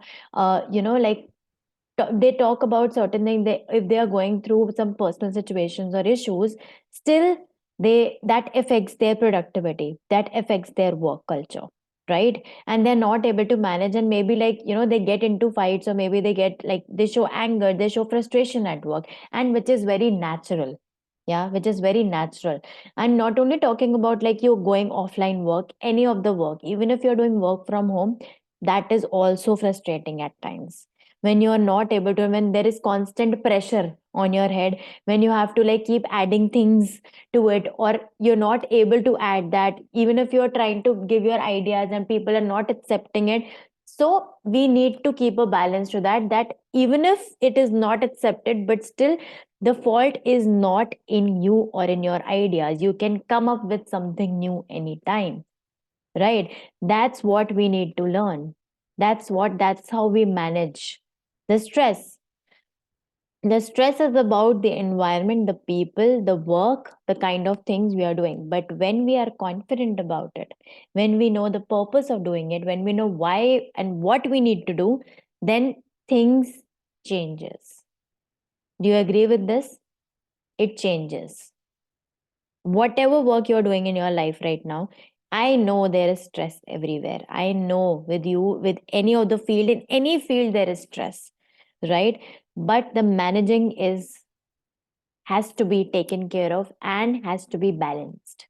S5: they talk about certain things, if they are going through some personal situations or issues, still that affects their productivity, that affects their work culture, right? And they're not able to manage, and maybe they get into fights, or maybe they get they show anger, they show frustration at work, and which is very natural. Yeah, which is very natural. I'm not only talking about you're going offline work, any of the work, even if you're doing work from home, that is also frustrating at times, when you are not able to, when there is constant pressure on your head, when you have to like keep adding things to it, or you're not able to add that, even if you're trying to give your ideas and people are not accepting it. So we need to keep a balance to that, that even if it is not accepted, but still the fault is not in you or in your ideas. You can come up with something new anytime, right? That's what we need to learn. That's how we manage the stress. The stress is about the environment, the people, the work, the kind of things we are doing. But when we are confident about it, when we know the purpose of doing it, when we know why and what we need to do, then things changes. Do you agree with this? It changes. Whatever work you're doing in your life right now, I know there is stress everywhere. I know with you, with any of the field, in any field, there is stress, right? But the managing has to be taken care of and has to be balanced.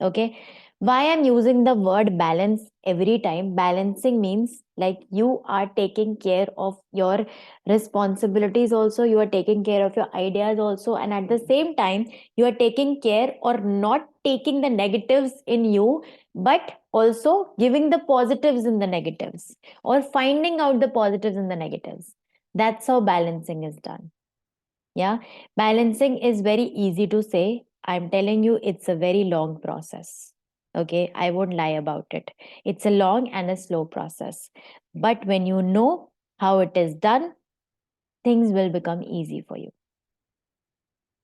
S5: Okay. Why I'm using the word balance every time? Balancing means like you are taking care of your responsibilities also, you are taking care of your ideas also, and at the same time, you are taking care or not taking the negatives in you, but also giving the positives in the negatives, or finding out the positives in the negatives. That's how balancing is done. Yeah, balancing is very easy to say. I'm telling you, it's a very long process. Okay, I won't lie about it. It's a long and a slow process. But when you know how it is done, things will become easy for you.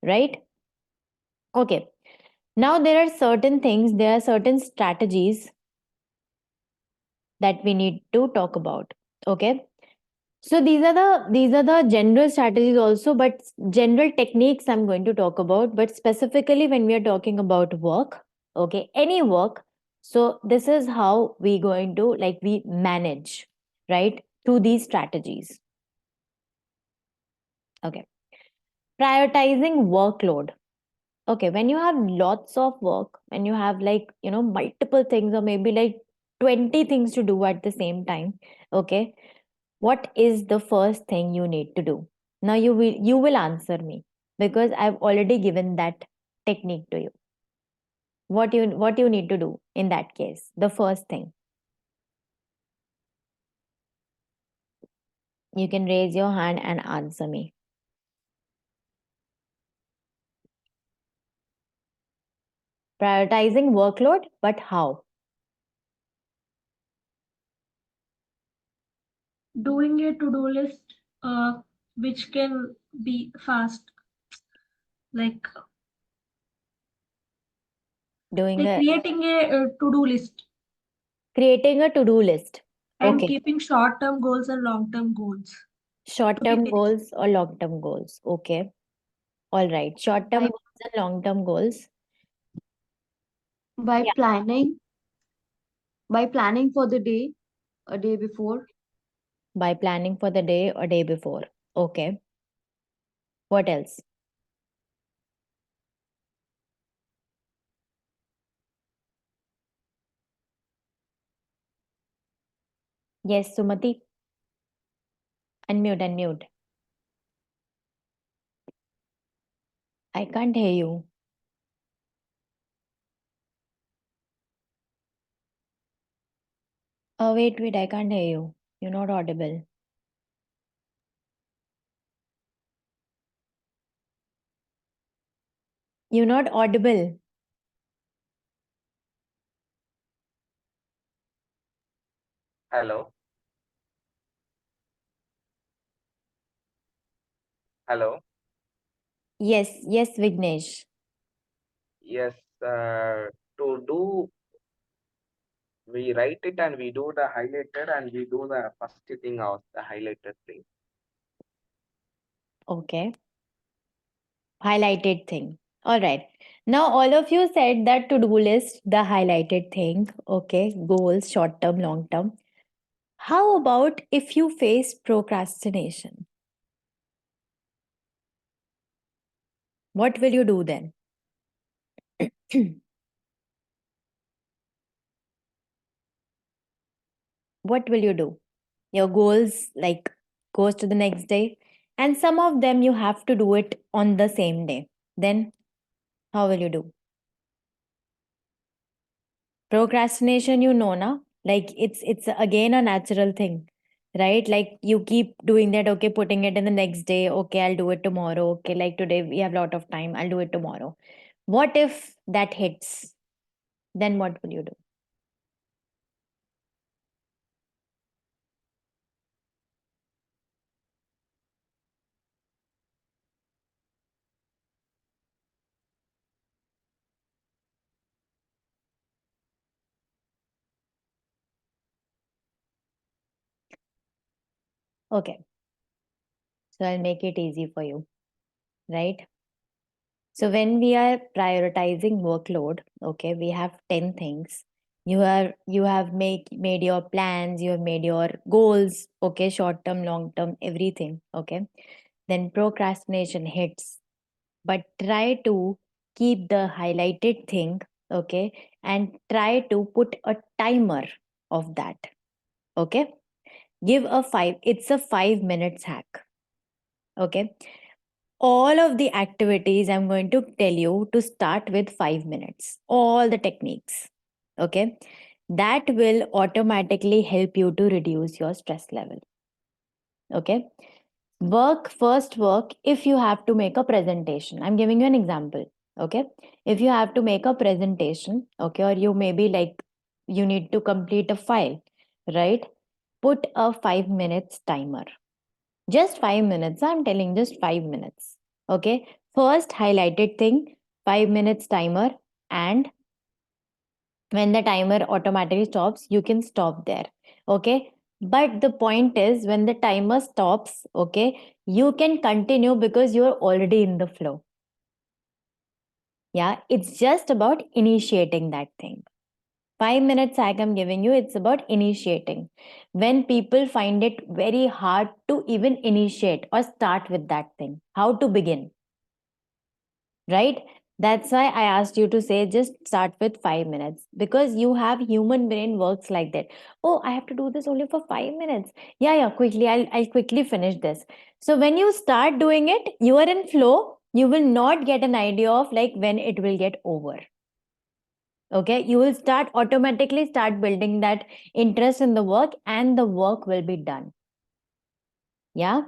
S5: Right? Okay. Now, there are certain things, there are certain strategies that we need to talk about. Okay. So these are the general strategies also, but general techniques I'm going to talk about. But specifically when we are talking about work, okay, any work. So this is how we going to like we manage, right, through these strategies. Okay, prioritizing workload. Okay, when you have lots of work, when you have like multiple things, or maybe like 20 things to do at the same time. Okay, what is the first thing you need to do? Now you will answer me, because I've already given that technique to you. What you need to do in that case, the first thing? You can raise your hand and answer me. Prioritizing workload, but how?
S4: Doing a to-do list which can be fast, like creating a to-do list.
S5: Creating a to-do list.
S4: And
S5: Okay.
S4: keeping short-term goals and long-term goals.
S5: Short-term goals or long-term goals. Okay. All right. Short-term goals and long-term goals.
S6: By planning for the day, a day before.
S5: By planning for the day or day before. Okay. What else? Yes, Sumati. Unmute. I can't hear you. Oh, wait, I can't hear you. You're not audible. You're not audible.
S17: Hello. Hello.
S5: Yes, Vignesh.
S17: Yes, to do, we write it and we do the highlighter and we do the first thing of the highlighted thing.
S5: Okay. Highlighted thing. All right. Now, all of you said that to-do list, the highlighted thing. Okay. Goals, short term, long term. How about if you face procrastination? What will you do then? What will you do? Your goals like goes to the next day, and some of them you have to do it on the same day. Then how will you do? Procrastination, you know, na? Like it's again a natural thing, right? Like you keep doing that, okay, putting it in the next day, okay, I'll do it tomorrow, okay, like today we have a lot of time, I'll do it tomorrow. What if that hits? Then what will you do? Okay, so I'll make it easy for you, right? So when we are prioritizing workload, okay, we have 10 things. You have made your plans, you have made your goals, okay, short term, long term, everything, okay. Then procrastination hits. But try to keep the highlighted thing, okay, and try to put a timer of that. Okay. It's a 5 minutes hack. Okay. All of the activities I'm going to tell you to start with 5 minutes, all the techniques. Okay. That will automatically help you to reduce your stress level. Okay. Work if you have to make a presentation. I'm giving you an example. Okay. If you have to make a presentation, okay, or you maybe like you need to complete a file, right? Put a 5 minutes timer. Just 5 minutes. I'm telling just 5 minutes. Okay. First highlighted thing, 5 minutes timer, and when the timer automatically stops, you can stop there. Okay. But the point is, when the timer stops, okay, you can continue because you're already in the flow. Yeah. It's just about initiating that thing. 5 minutes hack I'm giving you, it's about initiating. When people find it very hard to even initiate or start with that thing, how to begin, right? That's why I asked you to say just start with 5 minutes, because you have human brain works like that. Oh, I have to do this only for 5 minutes. Yeah, quickly, I'll quickly finish this. So when you start doing it, you are in flow. You will not get an idea of like when it will get over. Okay, you will automatically start building that interest in the work, and the work will be done. Yeah.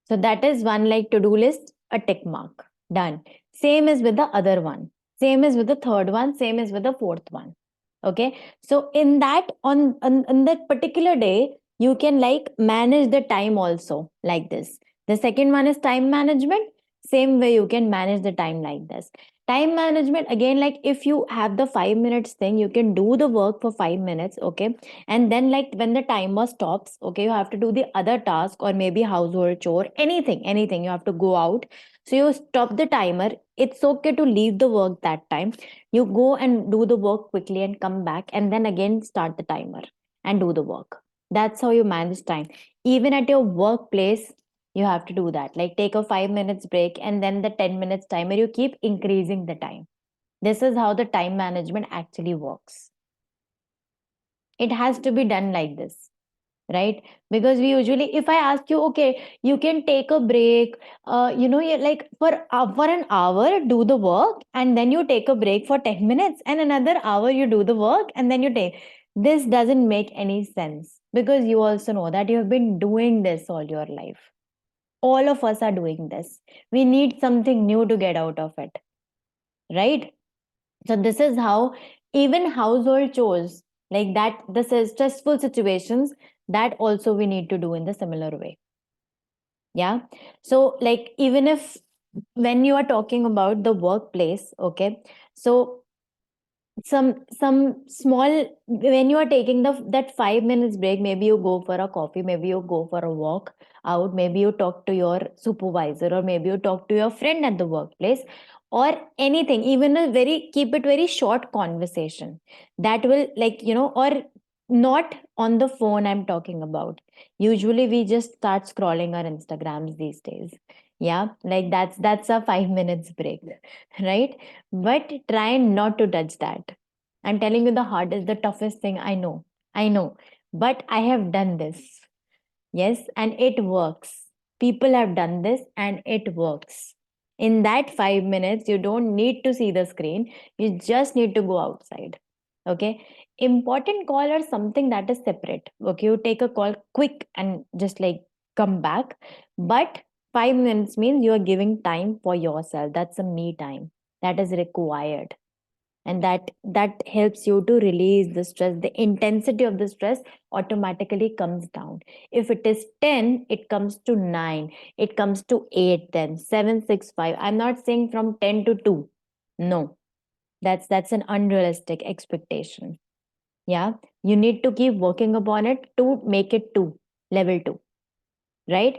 S5: So that is one like to-do list, a tick mark, done. Same is with the other one. Same is with the third one. Same is with the fourth one. Okay. So in that, on that particular day, you can like manage the time also like this. The second one is time management. Same way you can manage the time like this. Time management, again, like if you have the 5 minutes thing, you can do the work for 5 minutes. Okay. And then like when the timer stops, okay, you have to do the other task or maybe household chore, anything, you have to go out. So you stop the timer. It's okay to leave the work that time. You go and do the work quickly and come back, and then again start the timer and do the work. That's how you manage time. Even at your workplace, you have to do that. Like take a 5 minutes break, and then the 10 minutes timer, you keep increasing the time. This is how the time management actually works. It has to be done like this, right? Because we usually, if I ask you, okay, you can take a break, you like for an hour do the work, and then you take a break for 10 minutes, and another hour you do the work, and then you take. This doesn't make any sense, because you also know that you have been doing this all your life. All of us are doing this. We need something new to get out of it, right? So this is how even household chores like that, this is stressful situations, that also we need to do in the similar way. Yeah. So like even if when you are talking about the workplace, okay, so some small, when you are taking that 5 minutes break, maybe you go for a coffee, maybe you go for a walk out, maybe you talk to your supervisor, or maybe you talk to your friend at the workplace, or anything, even keep it very short conversation, that will like or not on the phone. I'm talking about, usually we just start scrolling our Instagrams these days. Yeah, like that's a 5 minutes break, right? But try not to touch that. I'm telling you, the hardest, the toughest thing, I know, but I have done this. Yes, and it works. People have done this and it works. In that 5 minutes, you don't need to see the screen. You just need to go outside. Okay. Important call or something that is separate. Okay. You take a call quick and just like come back. But 5 minutes means you are giving time for yourself. That's a me time that is required. And that helps you to release the stress. The intensity of the stress automatically comes down. If it is 10, it comes to 9, it comes to 8, then 7, 6, 5. I'm not saying from 10 to 2. No, that's an unrealistic expectation. Yeah, you need to keep working upon it to make it 2, level 2, right?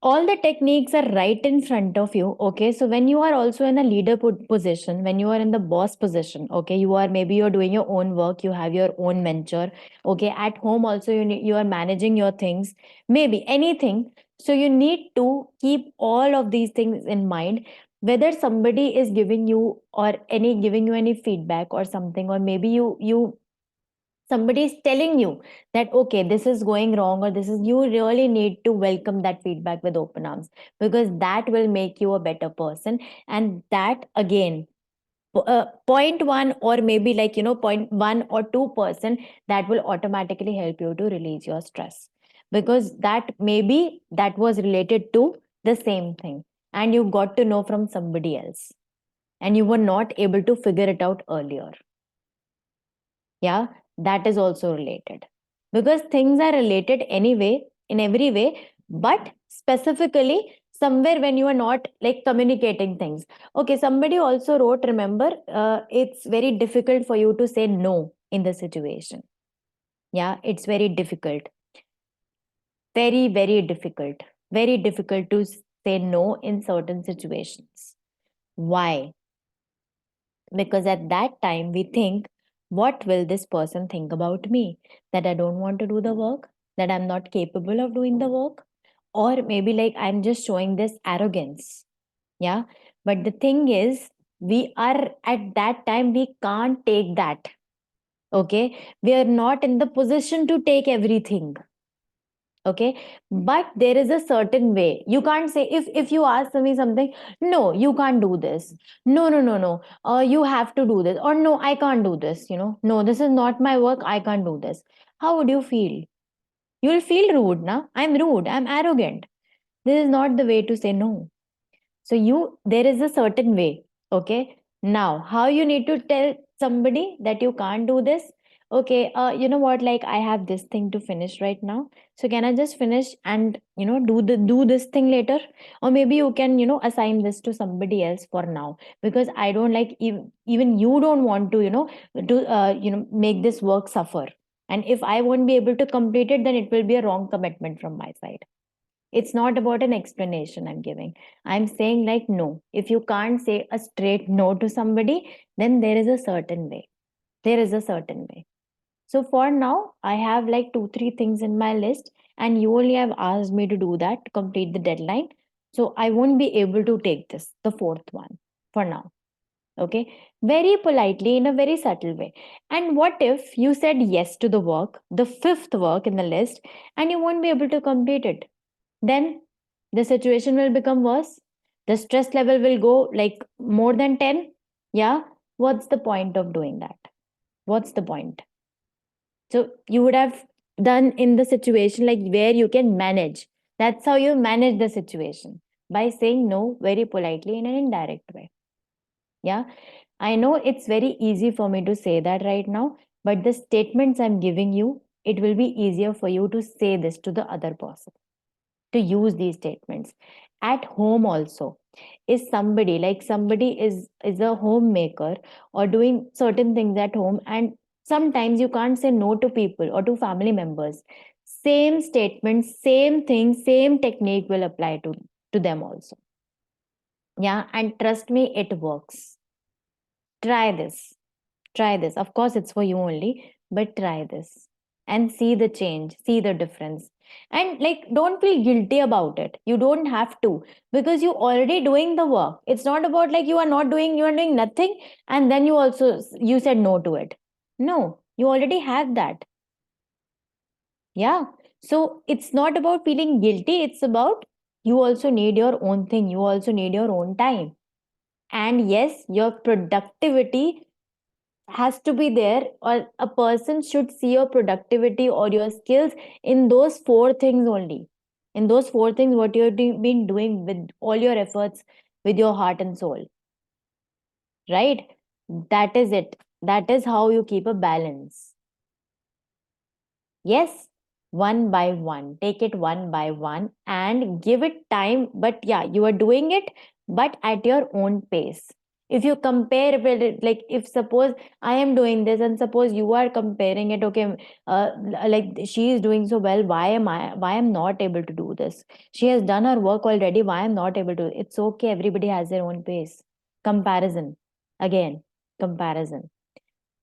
S5: All the techniques are right in front of you. Okay, so when you are also in a leader position, when you are in the boss position, okay, you are, maybe you're doing your own work, you have your own mentor. Okay, at home also you are managing your things, maybe anything. So you need to keep all of these things in mind, whether somebody is giving you or giving you any feedback or something, or maybe you somebody is telling you that okay, this is going wrong, or this is, you really need to welcome that feedback with open arms, because that will make you a better person. And that again, 0.1 or maybe like 0.1 or 2%, that will automatically help you to release your stress, because that maybe that was related to the same thing and you got to know from somebody else and you were not able to figure it out earlier. Yeah, that is also related, because things are related anyway in every way, but specifically somewhere when you are not like communicating things. Okay, somebody also wrote, remember, it's very difficult for you to say no in the situation. Yeah, it's very difficult, very difficult, very difficult to say no in certain situations. Why? Because at that time we think, what will this person think about me, that I don't want to do the work, that I'm not capable of doing the work, or maybe like I'm just showing this arrogance. Yeah, but the thing is, we are at that time, we can't take that. Okay, we are not in the position to take everything. Okay, but there is a certain way. You can't say, if you ask me something, no, you can't do this, no, you have to do this, or no, I can't do this, no, this is not my work, I can't do this. How would you feel? You'll feel rude. Now I'm rude, I'm arrogant. This is not the way to say no. So there is a certain way. Okay. Now, how you need to tell somebody that you can't do this? Okay, you know what? Like I have this thing to finish right now. So can I just finish and do this thing later? Or maybe you can assign this to somebody else for now, because I don't like, even you don't want to make this work suffer. And if I won't be able to complete it, then it will be a wrong commitment from my side. It's not about an explanation I'm giving. I'm saying, like, no, if you can't say a straight no to somebody, then there is a certain way. There is a certain way. So for now, I have like 2, 3 things in my list, and you only have asked me to do that to complete the deadline. So I won't be able to take this, the 4th one, for now. Okay, very politely, in a very subtle way. And what if you said yes to the work, the 5th work in the list, and you won't be able to complete it? Then the situation will become worse. The stress level will go like more than 10. Yeah. What's the point of doing that? What's the point? So you would have done in the situation like where you can manage. That's how you manage the situation, by saying no very politely in an indirect way. Yeah. I know it's very easy for me to say that right now, but the statements I'm giving you, it will be easier for you to say this to the other person, to use these statements at home also. Is somebody like, somebody is a homemaker or doing certain things at home, and sometimes you can't say no to people or to family members. Same statement, same thing, same technique will apply to them also. Yeah, and trust me, it works. Try this. Of course it's for you only, but try this and see the change, see the difference. And like, don't feel guilty about it. You don't have to, because you're already doing the work. It's not about like you are doing nothing, and then you said no to it. No, you already have that. Yeah. So it's not about feeling guilty, it's about You also need your own thing. You also need your own time. And yes, your productivity has to be there, or a person should see your productivity or your skills in those four things only. In those four things, what you've been doing with all your efforts, with your heart and soul. Right? That is it. That is how you keep a balance. Yes, one by one. Take it one by one and give it time. But yeah, you are doing it, but at your own pace. If you compare with it, like if suppose I am doing this and suppose you are comparing it, okay, like she is doing so well, why am not able to do this? She has done her work already, why I'm not able to? It's okay, everybody has their own pace. Comparison. Again, comparison.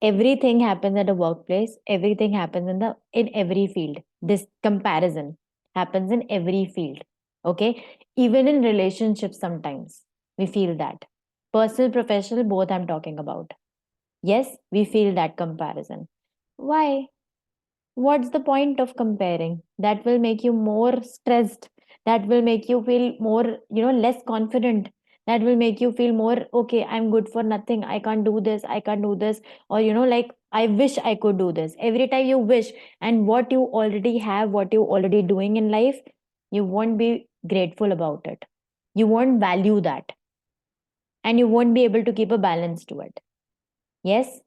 S5: Everything happens at a workplace, everything happens in every field. This comparison happens in every field. Okay, even in relationships sometimes we feel that. Personal, professional, both I'm talking about. Yes, we feel that comparison. Why? What's the point of comparing? That will make you more stressed. That will make you feel more, less confident. That will make you feel more, okay, I'm good for nothing, I can't do this, I can't do this. Or like, I wish I could do this. Every time you wish, and what you already have, what you already doing in life, you won't be grateful about it. You won't value that, and you won't be able to keep a balance to it. Yes,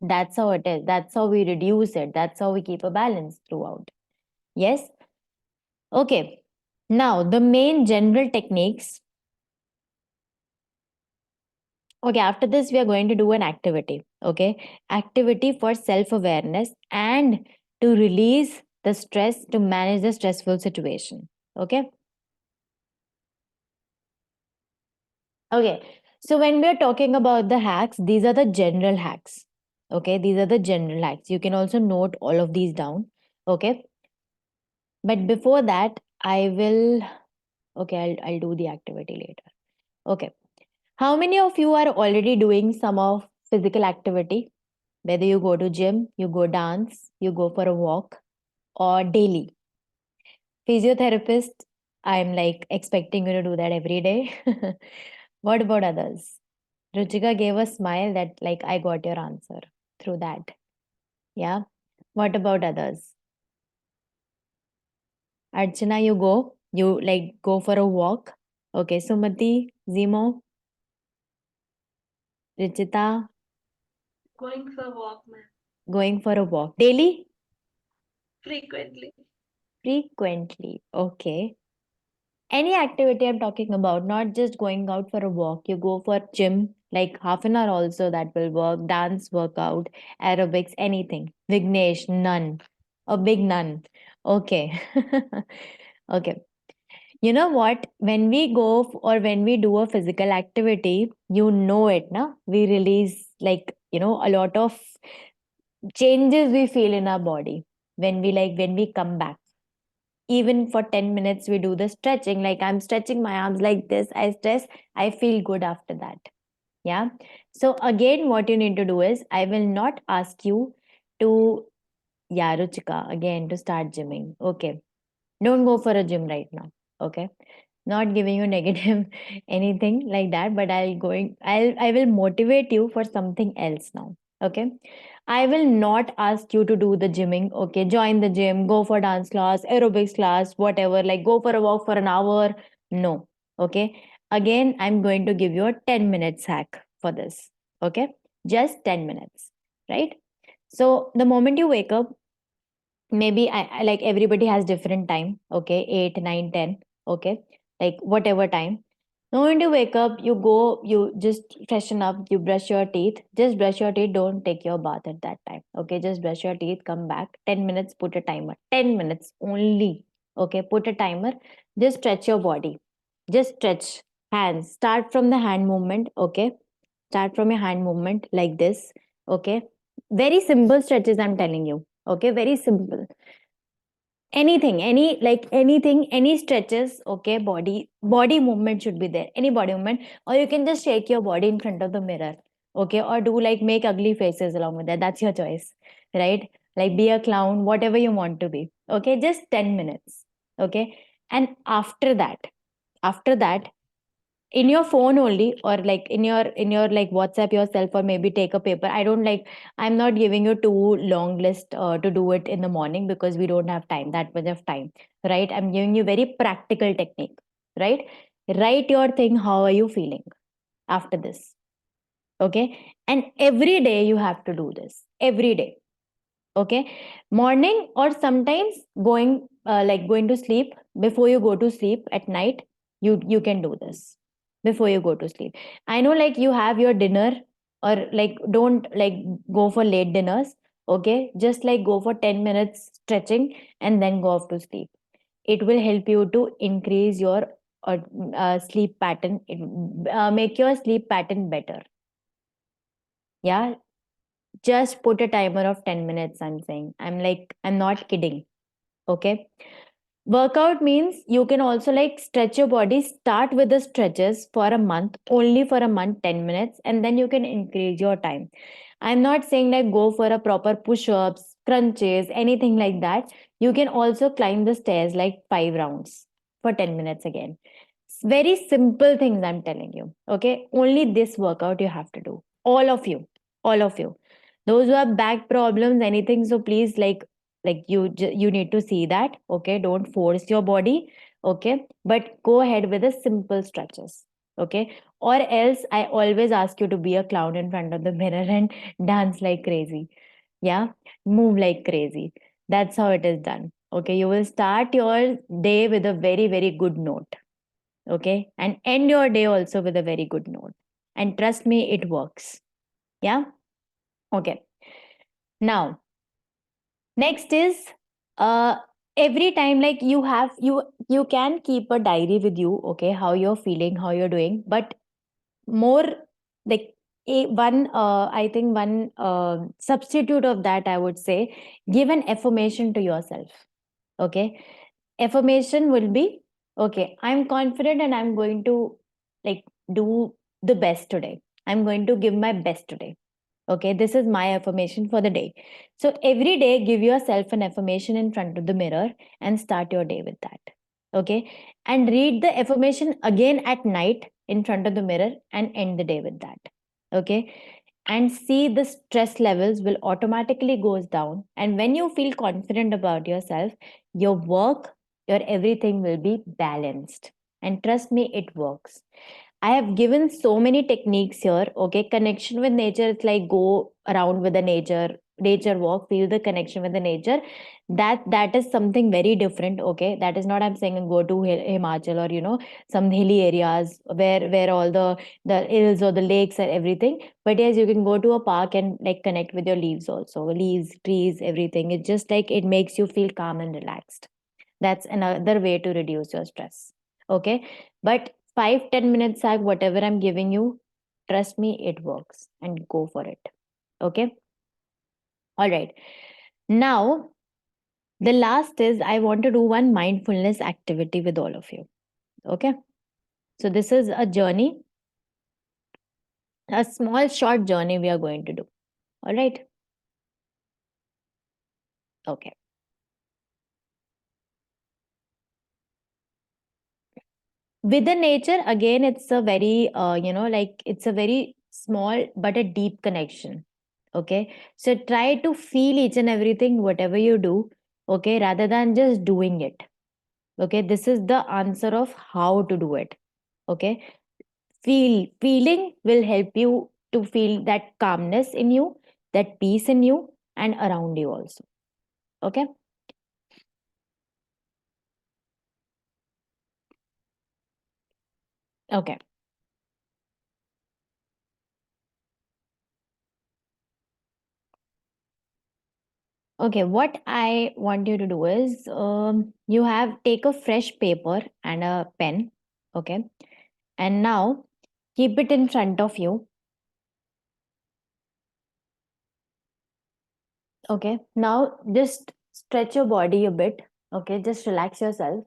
S5: that's how it is. That's how we reduce it. That's how we keep a balance throughout. Yes. Okay. Now, the main general techniques. Okay, after this, we are going to do an activity. Okay. Activity for self awareness and to release the stress, to manage the stressful situation. Okay. Okay. So, when we are talking about the hacks, these are the general hacks. Okay. These are the general hacks. You can also note all of these down. Okay. But before that, I will. Okay, I'll do the activity later. Okay. How many of you are already doing some of physical activity? Whether you go to gym, you go dance, you go for a walk, or daily. Physiotherapist, I'm like expecting you to do that every day. What about others? Ruchika gave a smile that like I got your answer through that. Yeah. What about others? Archana, you like go for a walk. Okay. Sumati, Zimo, Richita,
S4: Going for a walk, ma'am.
S5: going for a walk. Daily?
S4: Frequently.
S5: Frequently. Okay. Any activity I'm talking about, not just going out for a walk. You go for gym, like half an hour also that will work. Dance, workout, aerobics, anything. Vignesh, none. A big none. Okay. Okay. You know what? When we go or when we do a physical activity, you know it, na? We release like, a lot of changes we feel in our body when we come back. Even for 10 minutes, we do the stretching. Like I'm stretching my arms like this. I stress, I feel good after that. Yeah. So again, what you need to do is I will not ask you to, yeah, Ruchika, again to start gymming. Okay. Don't go for a gym right now. Okay. Not giving you negative anything like that, but I will motivate you for something else now. Okay. I will not ask you to do the gymming. Okay. Join the gym, go for dance class, aerobics class, whatever, like go for a walk for an hour. No. Okay. Again, I'm going to give you a 10 minutes hack for this. Okay. Just 10 minutes. Right. So the moment you wake up, maybe I like everybody has different time. Okay. 8, 9, 10. Okay. Like whatever time. Now when you wake up, you go, you just freshen up, you brush your teeth. Just brush your teeth. Don't take your bath at that time. Okay. Just brush your teeth, come back. 10 minutes, put a timer. 10 minutes only. Okay. Put a timer. Just stretch your body. Just stretch hands. Start from the hand movement. Okay. Start from your hand movement like this. Okay. Very simple stretches, I'm telling you. Okay. Very simple. Anything, any stretches. Okay. Body movement should be there. Any body movement. Or you can just shake your body in front of the mirror. Okay. Or do like make ugly faces along with that. That's your choice. Right. Like be a clown, whatever you want to be. Okay. Just 10 minutes. Okay. And after that, in your phone only, or like in your like WhatsApp yourself, or maybe take a paper. I'm not giving you too long list to do it in the morning, because we don't have that much of time, right? I'm giving you very practical technique, right? Write your thing, how are you feeling after this? Okay, and every day you have to do this, every day. Okay, morning, or sometimes going to sleep, before you go to sleep at night, you can do this before you go to sleep. I know, like, you have your dinner, or like, don't like go for late dinners. Okay, just like go for 10 minutes stretching and then go off to sleep. It will help you to increase your sleep pattern. Make your sleep pattern better. Yeah, just put a timer of 10 minutes. I'm saying, I'm not kidding. Okay, workout means you can also like stretch your body. Start with the stretches for a month, only for a month, 10 minutes, and then you can increase your time. I'm not saying like go for a proper push-ups, crunches, anything like that. You can also climb the stairs like 5 rounds for 10 minutes again. Very simple things I'm telling you. Okay, only this workout you have to do, all of you, those who have back problems, anything. So please, you need to see that. Okay, don't force your body. Okay, but go ahead with the simple stretches. Okay, or else I always ask you to be a clown in front of the mirror and dance like crazy. Yeah, move like crazy. That's how it is done. Okay, you will start your day with a very, very good note. Okay, and end your day also with a very good note. And trust me, it works. Yeah. Okay, now next is, uh every time, like, you can keep a diary with you. Okay, how you're feeling, how you're doing, but more like I think one substitute of that, I would say, give an affirmation to yourself. Okay, affirmation will be, okay, I'm confident and I'm going to like do the best today. I'm going to give my best today. Okay, this is my affirmation for the day. So every day, give yourself an affirmation in front of the mirror and start your day with that. Okay, and read the affirmation again at night in front of the mirror and end the day with that. Okay, and see the stress levels will automatically goes down. And when you feel confident about yourself, your work, your everything will be balanced. And trust me, it works. I have given so many techniques here. Okay, connection with nature. It's like go around with the nature walk, feel the connection with the nature. That is something very different. Okay, that is not, I'm saying, go to Himachal, or some hilly areas where all the hills or the lakes and everything. But yes, you can go to a park and like connect with your leaves also, leaves, trees, everything. It's just like it makes you feel calm and relaxed. That's another way to reduce your stress. Okay, but 5-10 minutes, whatever I'm giving you, trust me, it works, and go for it. Okay, all right. Now the last is, I want to do one mindfulness activity with all of you. Okay, so this is a journey, a small short journey we are going to do. All right, okay. With the nature, again, it's a very it's a very small but a deep connection. Okay, so try to feel each and everything whatever you do. Okay, rather than just doing it. Okay, this is the answer of how to do it. Okay, feeling will help you to feel that calmness in you, that peace in you, and around you also. Okay, okay. Okay, what I want you to do is, you have take a fresh paper and a pen. Okay, and now keep it in front of you. Okay, now just stretch your body a bit. Okay, just relax yourself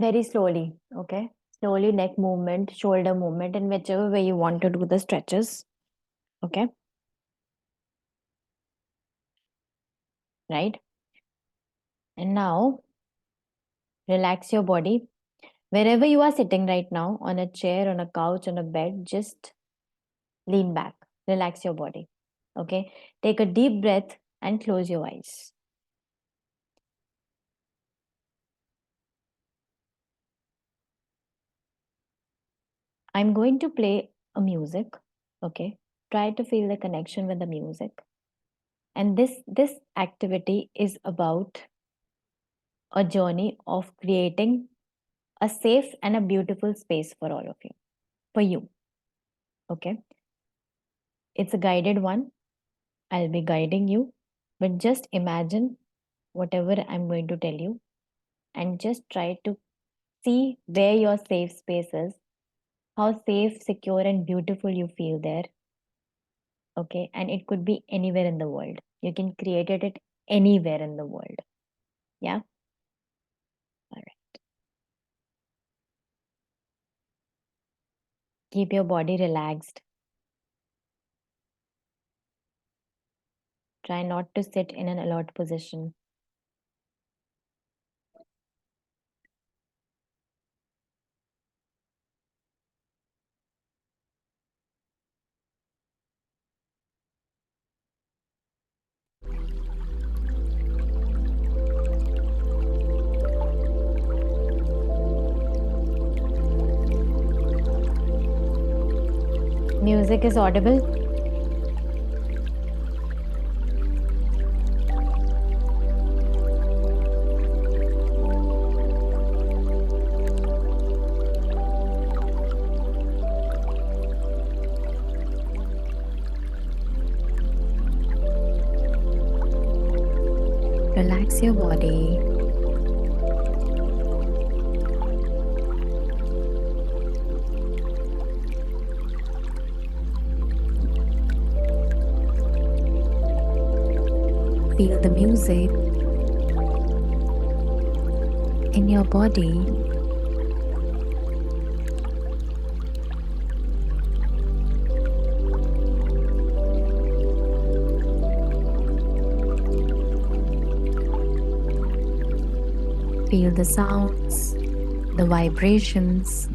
S5: very slowly. Okay, slowly neck movement, shoulder movement, and whichever way you want to do the stretches. Okay, right, and now Relax your body. Wherever you are sitting right now, on a chair, on a couch, on a bed, just lean back. Relax your body. Okay? Take a deep breath and close your eyes. I'm going to play a music. Okay? Try to feel the connection with the music. And this activity is about a journey of creating a safe and a beautiful space for all of you, for you. Okay? It's a guided one. I'll be guiding you, but just imagine whatever I'm going to tell you and just try to see where your safe space is, how safe, secure, and beautiful you feel there. Okay? And it could be anywhere in the world. You can create it anywhere in the world. Yeah? All right. Keep your body relaxed. Try not to sit in an alert position. Music is audible. Relax your body. Feel the music in your body. Feel the sounds, the vibrations.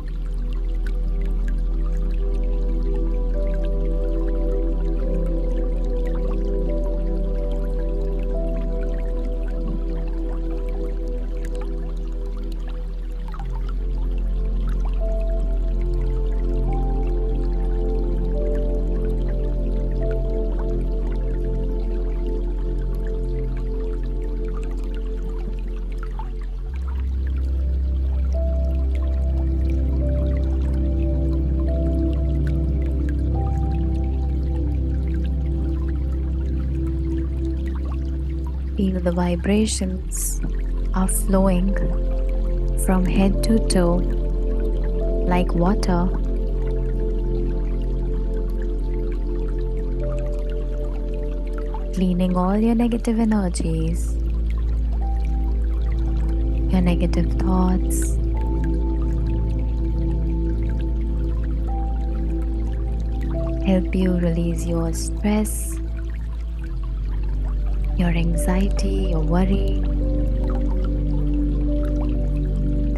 S5: Feel the vibrations are flowing from head to toe like water. Cleaning all your negative energies, your negative thoughts. Help you release your stress, your anxiety, your worry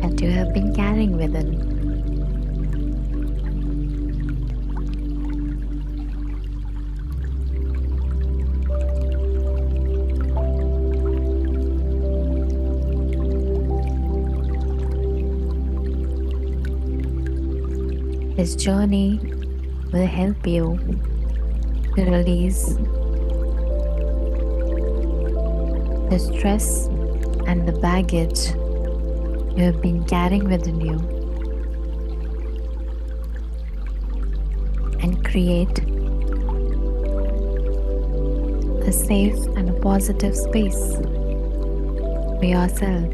S5: that you have been carrying within. This journey will help you to release the stress and the baggage you have been carrying within you and create a safe and a positive space for yourself.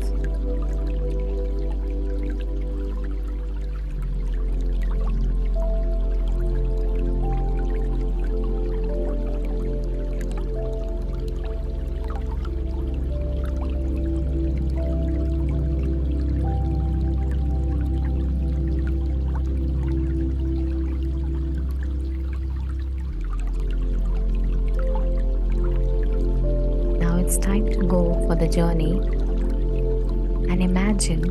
S5: It's time to go for the journey and imagine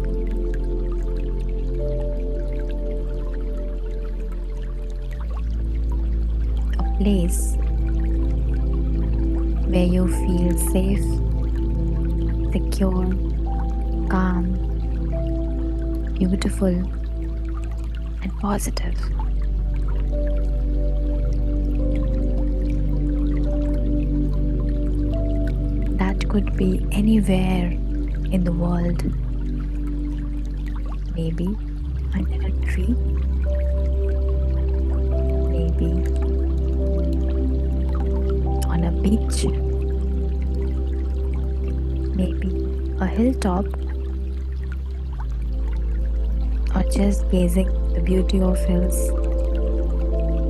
S5: a place where you feel safe, secure, calm, beautiful, and positive. That could be anywhere in the world, maybe under a tree, maybe on a beach, maybe a hilltop, or just gazing the beauty of hills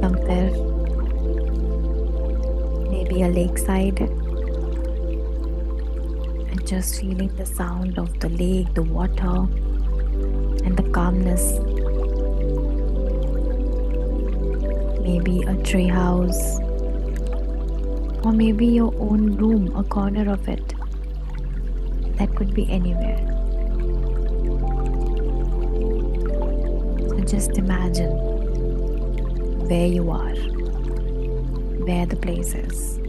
S5: somewhere, maybe a lakeside, and just feeling the sound of the lake, the water, and the calmness. Maybe a tree house, or maybe your own room, a corner of it. That could be anywhere. So just imagine where you are, where the place is.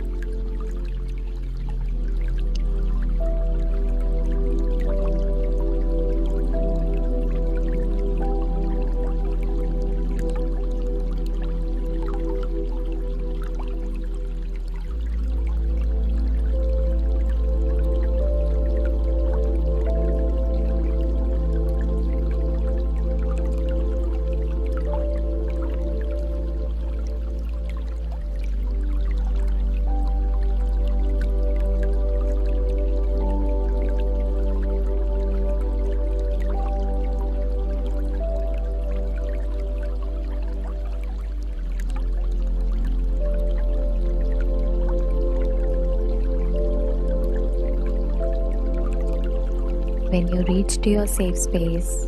S5: When you reach to your safe space,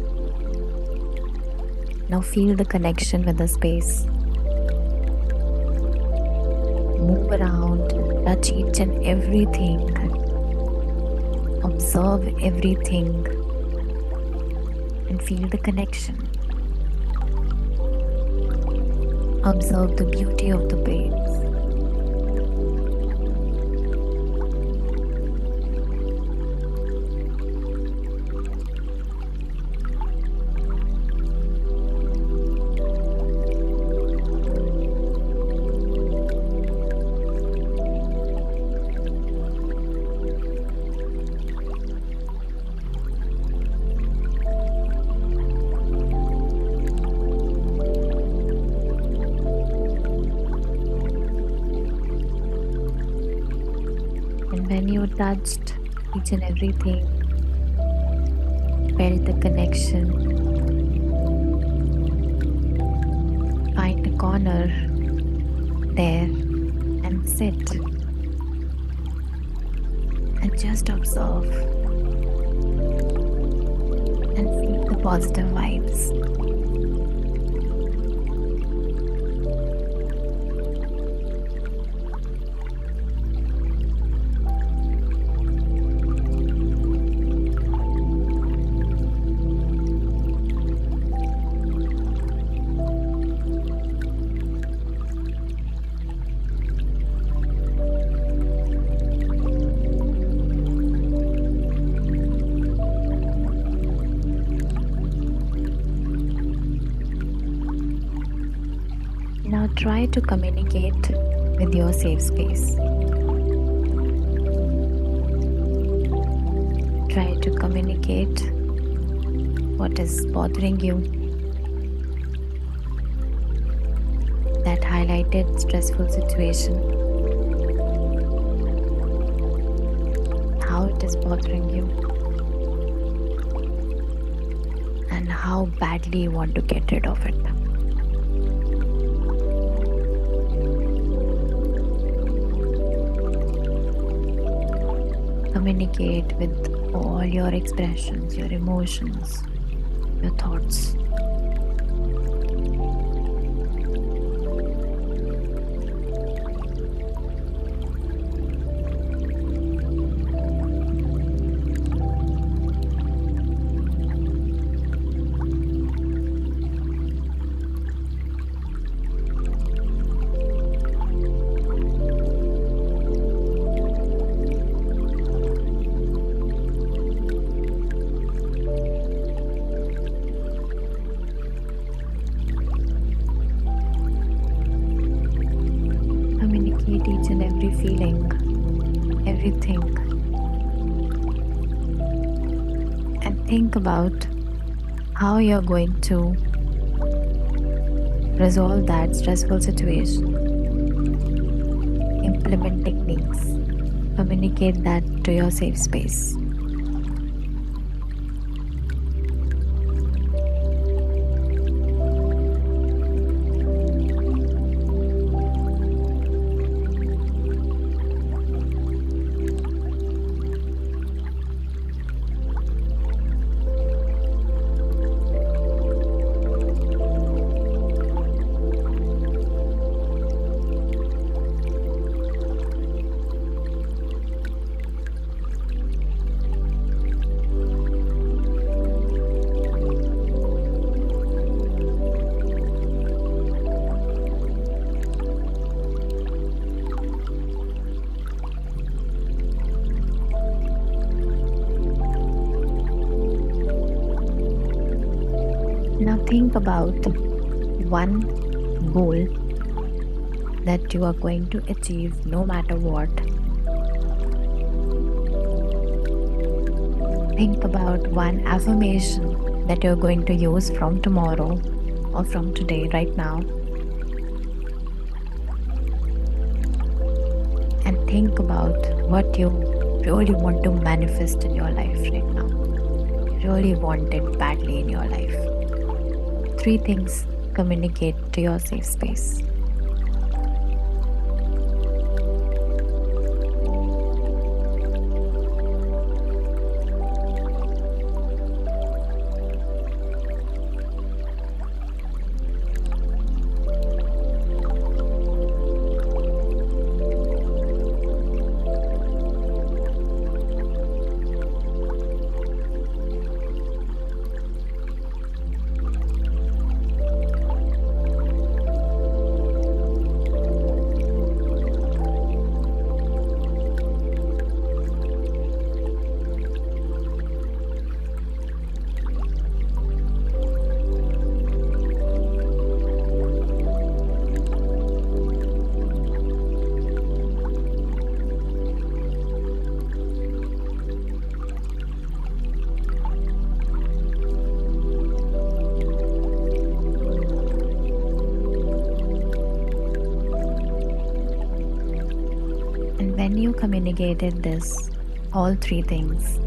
S5: now feel the connection with the space. Move around, touch each and everything, observe everything, and feel the connection. Observe the beauty of the place. And when you touched each and everything, felt the connection, find a corner there and sit and just observe and feel the positive vibes. Now try to communicate with your safe space. Try to communicate what is bothering you. That highlighted stressful situation. How it is bothering you. And how badly you want to get rid of it. Communicate with all your expressions, your emotions, your thoughts. feeling, everything, and think about how you're going to resolve that stressful situation. Implement techniques. Communicate that to your safe space. Now think about one goal that you are going to achieve no matter what. Think about one affirmation that you're going to use from tomorrow or from today, right now. And think about what you really want to manifest in your life right now. You really want it badly in your life. 3 things communicate to your safe space. And when you communicated this, all 3 things,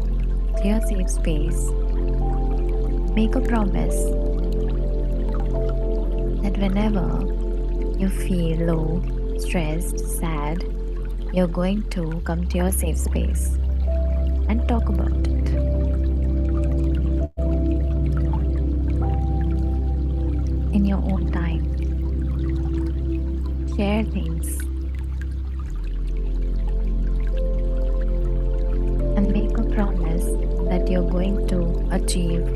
S5: to your safe space, make a promise that whenever you feel low, stressed, sad, you're going to come to your safe space and talk about it. In your own time. Share things. And make a promise that you're going to achieve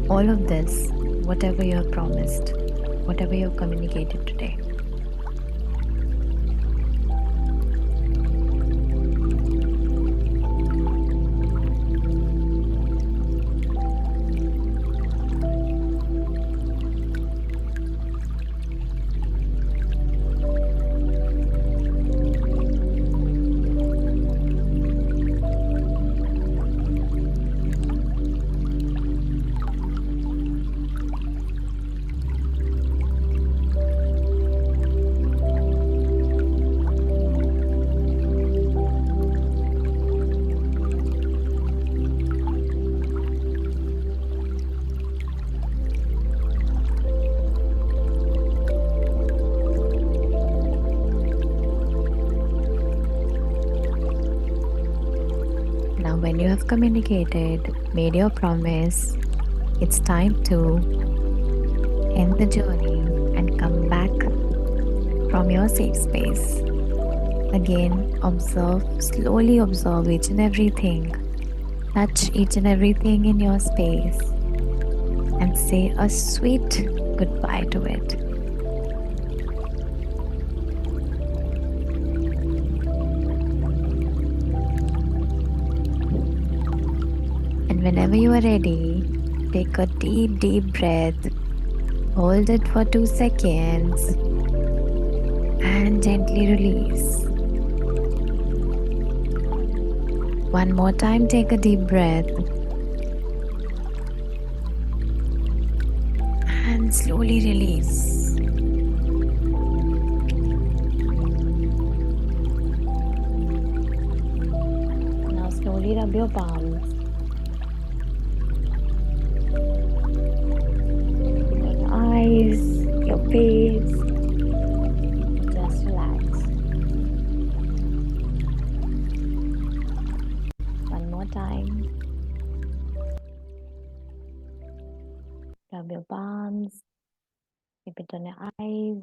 S5: all of this, whatever you have promised, whatever you have communicated today. Now, when you have communicated, made your promise, it's time to end the journey and come back from your safe space. Again, slowly observe each and everything. Touch each and everything in your space and say a sweet goodbye to it. And whenever you are ready, take a deep breath, hold it for 2 seconds, and gently release. One more time, take a deep breath. And slowly release. Now slowly rub your palms. Your eyes, your face. Just relax. One more time. Rub your palms. Keep it on your eyes,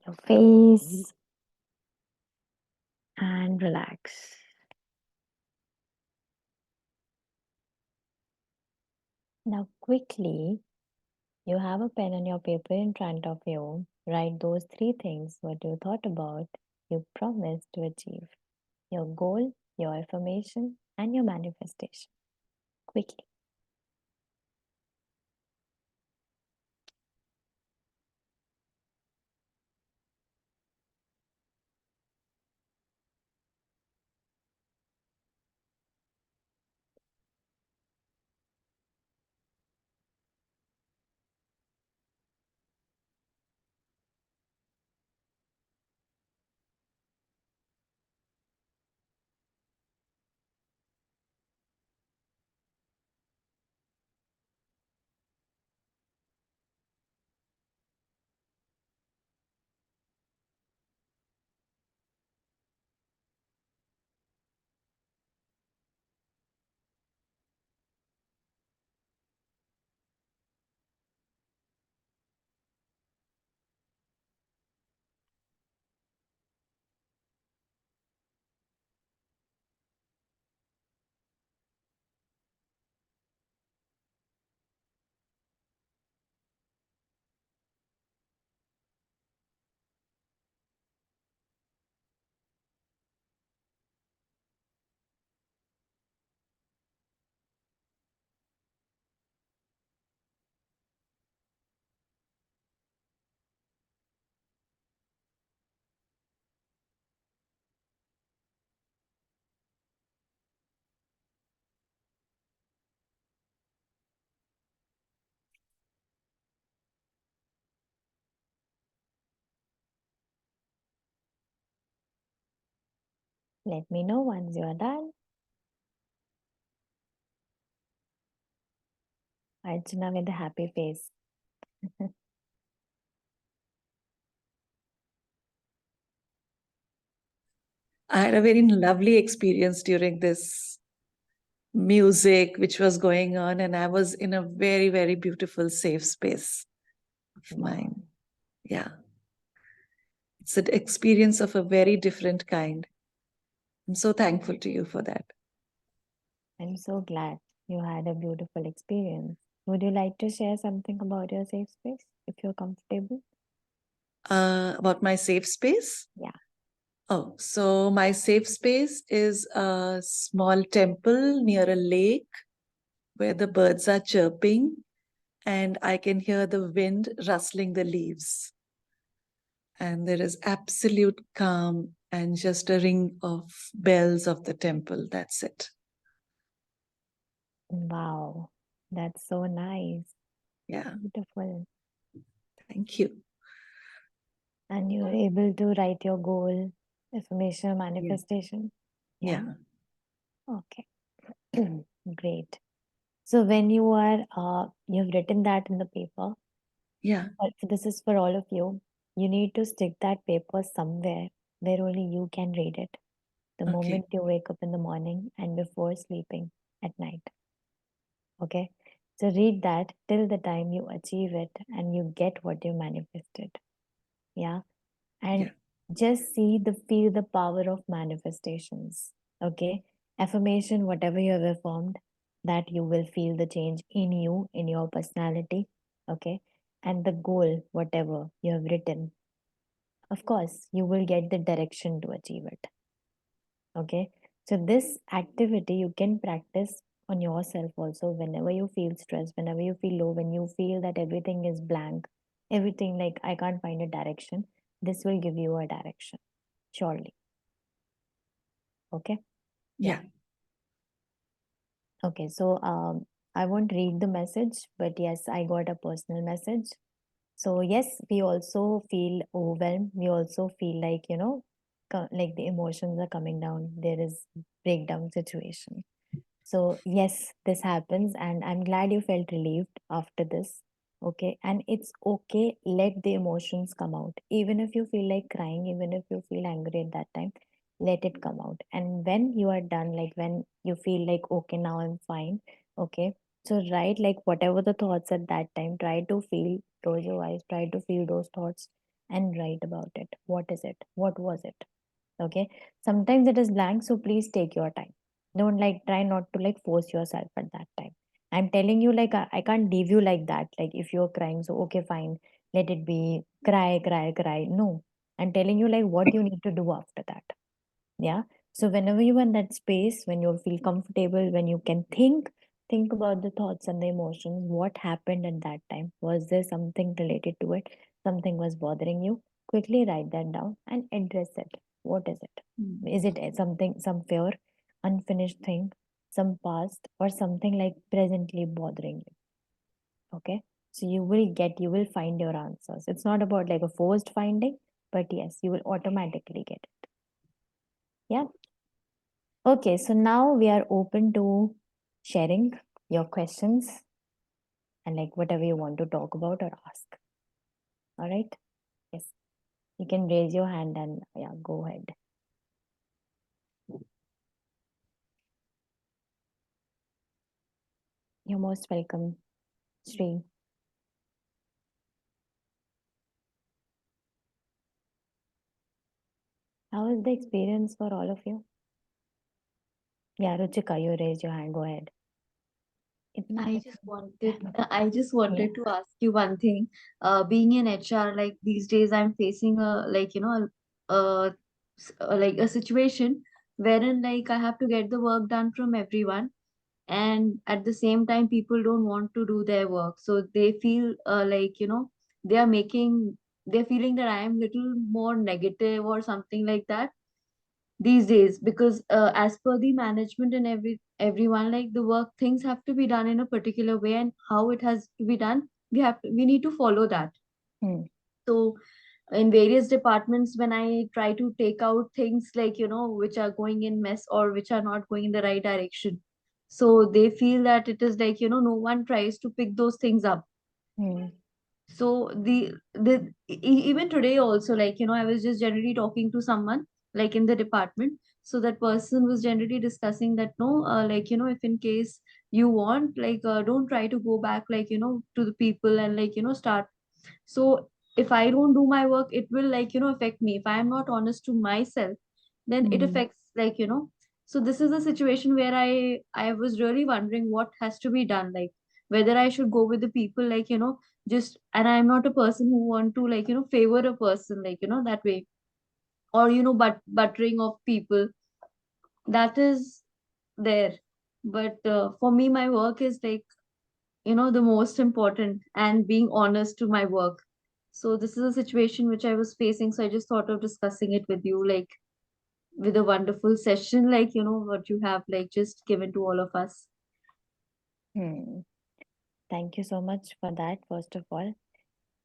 S5: your face, and relax. Now quickly, you have a pen and your paper in front of you. Write those 3 things what you thought about, you promised to achieve. Your goal, your affirmation, and your manifestation. Quickly. Let me know once you are done. Archana with a happy face.
S11: I had a very lovely experience during this music which was going on, and I was in a very, very beautiful, safe space of mine. Yeah. It's an experience of a very different kind. I'm so thankful to you for that.
S5: I'm so glad you had a beautiful experience. Would you like to share something about your safe space if you're comfortable?
S11: About my safe space?
S5: Yeah.
S11: Oh, so my safe space is a small temple near a lake where the birds are chirping and I can hear the wind rustling the leaves. And there is absolute calm and just a ring of bells of the temple. That's it.
S5: Wow, that's so nice.
S11: Yeah.
S5: Beautiful.
S11: Thank you.
S5: And you're able to write your goal, affirmation, manifestation?
S11: Yeah.
S5: Okay. Great. So when you are, you've written that in the paper.
S11: Yeah.
S5: But this is for all of you. You need to stick that paper somewhere where only you can read it. The
S11: Okay.
S5: moment you wake up in the morning and before sleeping at night. Okay. So read that till the time you achieve it and you get what you manifested. Yeah. And just feel the power of manifestations. Okay. Affirmation, whatever you have affirmed, that you will feel the change in you, in your personality. Okay. And the goal, whatever you have written, of course, you will get the direction to achieve it. Okay. So this activity you can practice on yourself also whenever you feel stressed, whenever you feel low, when you feel that everything is blank, everything like I can't find a direction. This will give you a direction, surely. Okay. Yeah. Okay, so I won't read the message, but yes, I got a personal message. So yes, we also feel overwhelmed. We also feel like, like the emotions are coming down. There is breakdown situation. So yes, this happens, and I'm glad you felt relieved after this. Okay, and it's okay. Let the emotions come out. Even if you feel like crying, even if you feel angry at that time, let it come out. And when you are done, like when you feel like, okay, now I'm fine. Okay, so write like whatever the thoughts at that time. Try to feel, close your eyes, try to feel those thoughts, and write about it. What is it? What was it? Okay, sometimes it is blank, so please take your time. Don't like try not to like force yourself at that time. I'm telling you, like I can't leave you like that, like if you're crying, so okay, fine, let it be, cry, cry, cry. No, I'm telling you like what you need to do after that. Yeah, so whenever you are in that space, when you feel comfortable, when you can think about the thoughts and the emotions, what happened at that time, was there something related to it, something was bothering you, quickly write that down and address it. What is it? Is it something, some fear, unfinished thing, some past, or something like presently bothering you? Okay, so you will find your answers. It's not about like a forced finding, but yes, you will automatically get it. Yeah. Okay, so now we are open to sharing your questions and like whatever you want to talk about or ask. All right. Yes, you can raise your hand and yeah, go ahead. You're most welcome, Sri. How is the experience for all of you? Yeah, Ruchika, you raised your hand. Go ahead.
S6: I just wanted to ask you one thing. Being in HR, like these days, I'm facing a like like a situation wherein like I have to get the work done from everyone, and at the same time, people don't want to do their work, so they feel like they are making they're feeling that I am little more negative or something like that these days, because as per the management and everyone, like the work things have to be done in a particular way, and how it has to be done, we need to follow that. So in various departments, when I try to take out things like which are going in mess or which are not going in the right direction, so they feel that it is like no one tries to pick those things up. So even today also, like I was just generally talking to someone like in the department, so that person was generally discussing that no like if in case you want, like don't try to go back like to the people and like start. So if I don't do my work, it will like affect me. If I am not honest to myself, then it affects like so this is a situation where I was really wondering what has to be done, like whether I should go with the people like just, and I'm not a person who want to like favor a person like that way, or but buttering of people, that is there. But for me, my work is like the most important, and being honest to my work. So this is a situation which I was facing, so I just thought of discussing it with you, like with a wonderful session like what you have like just given to all of us.
S5: Thank you so much for that, first of all.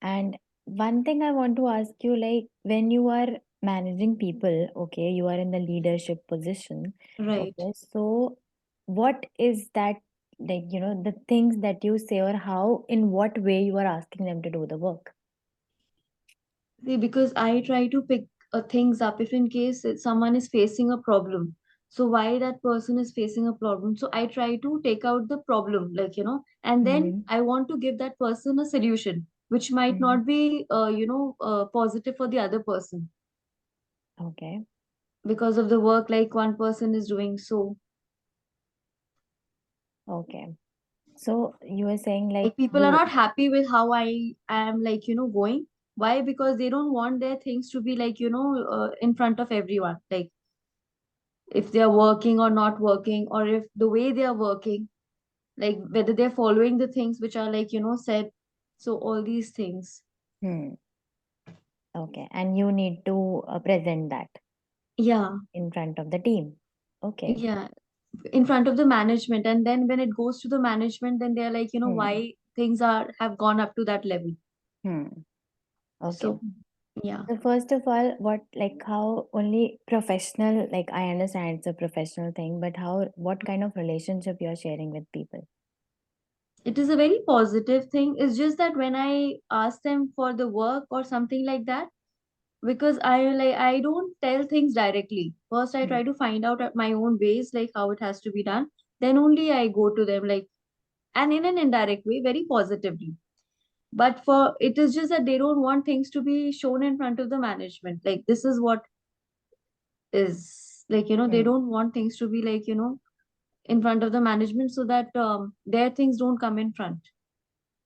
S5: And one thing I want to ask you, like when you are managing people, okay, you are in the leadership position.
S6: Right.
S5: Okay, so what is that, like, the things that you say, or how, in what way you are asking them to do the work?
S6: See, because I try to pick things up if in case someone is facing a problem. So why that person is facing a problem? So I try to take out the problem, like, and then I want to give that person a solution, which might not be, positive for the other person.
S5: Okay.
S6: Because of the work, like one person is doing. So
S5: Okay. So you were saying like
S6: people are not happy with how I am like, going. Why? Because they don't want their things to be like, in front of everyone. Like if they are working or not working, or if the way they are working, like whether they're following the things which are like, said. So all these things.
S5: Okay, and you need to present that
S6: Yeah.
S5: in front of the team. Okay.
S6: Yeah, in front of the management, and then when it goes to the management, then they're like,
S5: Hmm.
S6: why things have gone up to that level.
S5: Okay.
S6: So yeah,
S5: So first of all, how only professional, like I understand it's a professional thing, but what kind of relationship you're sharing with people?
S6: it is a very positive thing. It's just that when I ask them for the work or something like that, because I don't tell things directly. First, I try to find out at my own ways, like how it has to be done. Then only I go to them, like, and in an indirect way, very positively. But for it is just that they don't want things to be shown in front of the management. Like this is what is like, they don't want things to be like, in front of the management, so that their things don't come in front.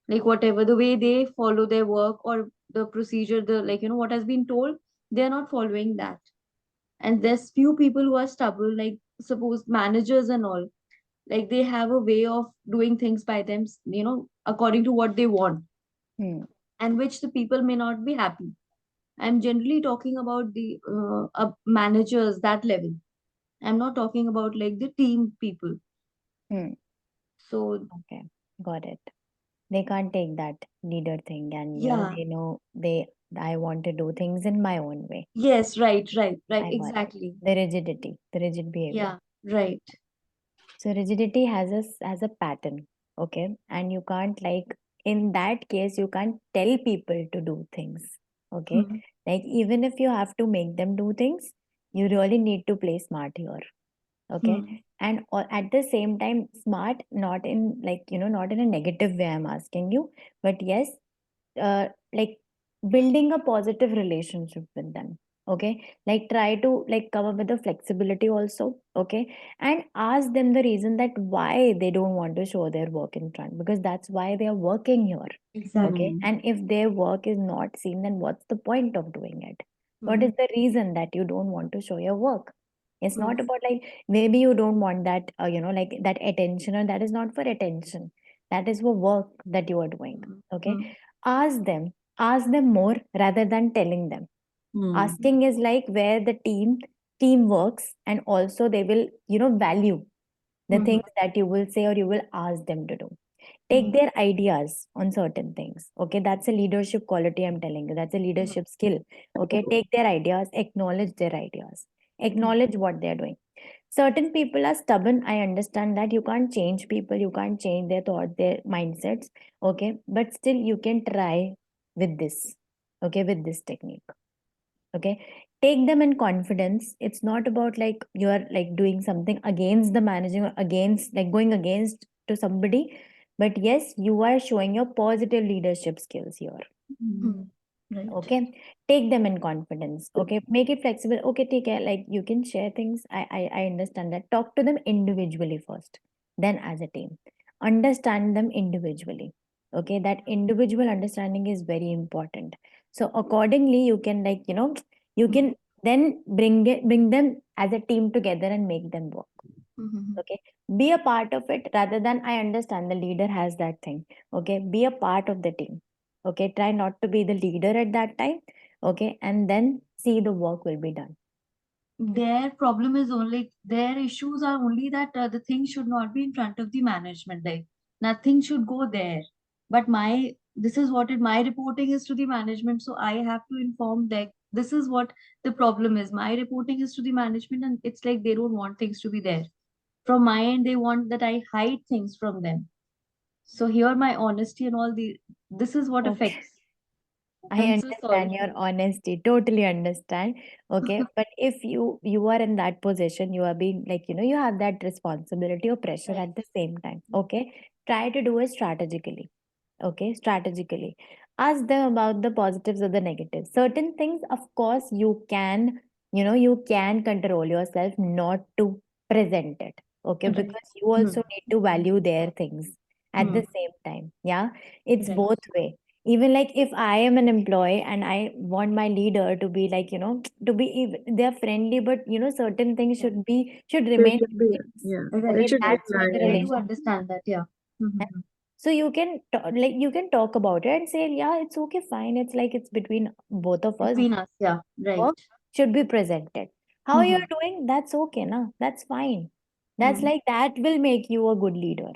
S6: Like whatever the way they follow their work or the procedure, the like, what has been told, they're not following that. And there's few people who are stubborn, like suppose managers and all, like they have a way of doing things by them, according to what they want, and which the people may not be happy. I'm generally talking about the managers, that level. I'm not talking about like the team people. So
S5: Okay, got it. They can't take that leader thing, and
S6: yeah,
S5: they know I want to do things in my own way.
S6: yes, right,
S5: I got it.
S6: exactly.
S5: The rigidity, the rigid behavior.
S6: Yeah, right.
S5: So rigidity has a pattern, okay? And you can't in that case you can't tell people to do things, okay? Like even if you have to make them do things, you really need to play smart here, okay? And at the same time, smart not in not in a negative way. I'm asking you, but yes, like building a positive relationship with them, okay? Like try to come up with the flexibility also, okay? And ask them the reason that why they don't want to show their work in front, because that's why they are working here. Okay, and if their work is not seen, then what's the point of doing it? What is the reason that you don't want to show your work? It's not about maybe you don't want that that attention, or that is not for attention, that is for work that you are doing. Okay, ask them, ask them more rather than telling them. Asking is like where the team works, and also they will value the things that you will say or you will ask them to do. Take their ideas on certain things. Okay, that's a leadership quality, I'm telling you. That's a leadership skill. Okay, take their ideas, acknowledge their ideas, acknowledge what they're doing. Certain people are stubborn. I understand that you can't change people, you can't change their thought, their mindsets. Okay, but still you can try with this. Okay, with this technique. Okay, take them in confidence. It's not about you're doing something against the managing or against going against to somebody, but yes, you are showing your positive leadership skills here.
S6: Right.
S5: Okay, take them in confidence. Okay, make it flexible. Okay, take care, you can share things. I understand that. Talk to them individually first, then as a team. Understand them individually. Okay, that individual understanding is very important. So accordingly you can you can then bring them as a team together and make them work. Okay, be a part of it rather than I understand the leader has that thing. Okay, be a part of the team. Okay, try not to be the leader at that time. Okay, and then see the work will be done.
S6: Their problem is only, their issues are only that the thing should not be in front of the management. Like nothing should go there. But this is what my reporting is to the management. So I have to inform that this is what the problem is. My reporting is to the management, and it's like they don't want things to be there. From my end, they want that I hide things from them. So here my honesty and all this is what
S5: Okay.
S6: affects.
S5: I
S6: I'm so sorry.
S5: understand your honesty, totally understand. Okay, but if you are in that position, you are being you have that responsibility or pressure at the same time. Okay, try to do it strategically. Okay, strategically. Ask them about the positives or the negatives. Certain things, of course, you can you can control yourself not to present it. Okay,
S6: Right.
S5: because you also need to value their things at the same time. Yeah, it's
S6: Right.
S5: both way. Even if I am an employee and I want my leader to be to be they're friendly, but certain things should
S4: They
S5: remain
S4: should be,
S5: within.
S4: yeah, they
S5: Okay,
S4: should be
S5: that's
S4: in
S5: where the
S6: I
S4: line.
S6: do
S5: relationship.
S6: understand that. Yeah.
S5: So you can you can talk about it and say, yeah, it's okay, fine. It's it's between both of us.
S6: Between us, yeah, right.
S5: Work should be presented. How you're doing, that's okay, na? That's fine. That's like, that will make you a good leader.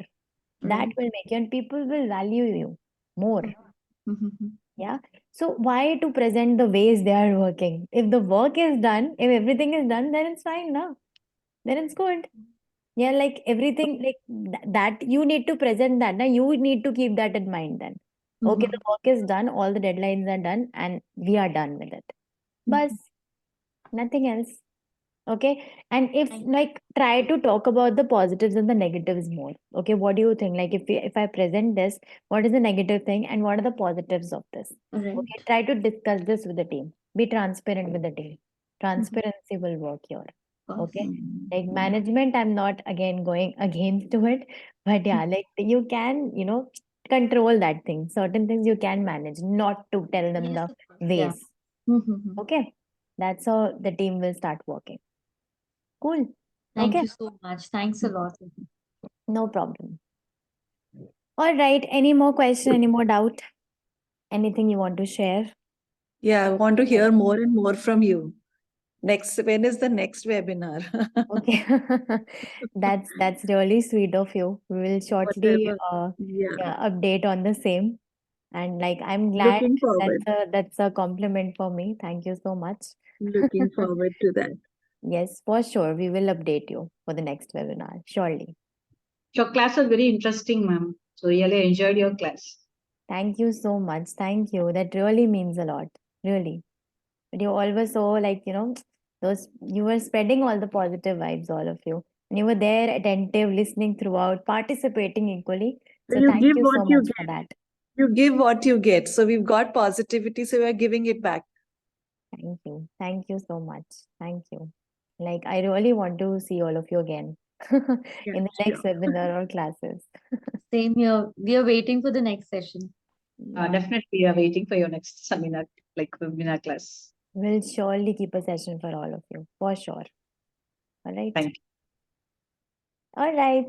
S5: That
S6: Right.
S5: will make you, and people will value you more.
S6: Mhm.
S5: Yeah. So why to present the ways they are working? If the work is done, if everything is done, then it's fine, na? Then it's good. Yeah, like everything, like that you need to present that. Now you need to keep that in mind then. Okay, the work is done, all the deadlines are done, and we are done with it. But nothing else. Okay. And if like try to talk about the positives and the negatives more. Okay, what do you think? Like if I present this, what is the negative thing and what are the positives of this?
S6: Right.
S5: Okay, try to discuss this with the team. Be transparent with the team. Transparency will work here. Okay. Like management, I'm not again going against to it, but yeah, like you can, control that thing. Certain things you can manage, not to tell them the
S6: Yeah.
S5: ways. Okay. That's how the team will start working. Cool.
S6: Thank
S5: Okay.
S6: you so much. Thanks a lot.
S5: No problem. All right. Any more question? Any more doubt? Anything you want to share?
S11: Yeah, I want to hear more and more from you. When is the next webinar?
S5: Okay. That's really sweet of you. We will shortly
S11: Whatever. Yeah,
S5: update on the same. And like I'm glad
S11: looking forward.
S5: that's a compliment for me. Thank you so much.
S11: Looking forward to that.
S5: Yes, for sure. We will update you for the next webinar. Surely.
S9: Your class was very interesting, ma'am. So really enjoyed your class.
S5: Thank you so much. Thank you. That really means a lot. Really. But you all were so like, those you were spreading all the positive vibes, all of you. And you were there, attentive, listening throughout, participating equally.
S11: So
S5: So
S11: you
S5: thank
S11: give
S5: you
S11: what
S5: so
S11: you
S5: much for
S11: get.
S5: that.
S11: You give what you get. So we've got positivity, so we're giving it back.
S5: Thank you. Thank you so much. Thank you. Like I really want to see all of you again
S11: Yeah,
S5: in the next
S11: sure.
S5: webinar or classes.
S6: Same here. We are waiting for the next session.
S5: Yeah.
S9: Definitely, we are waiting for your next seminar, like webinar class.
S5: We'll surely keep a session for all of you, for sure. All right.
S9: Thank you.
S5: All right.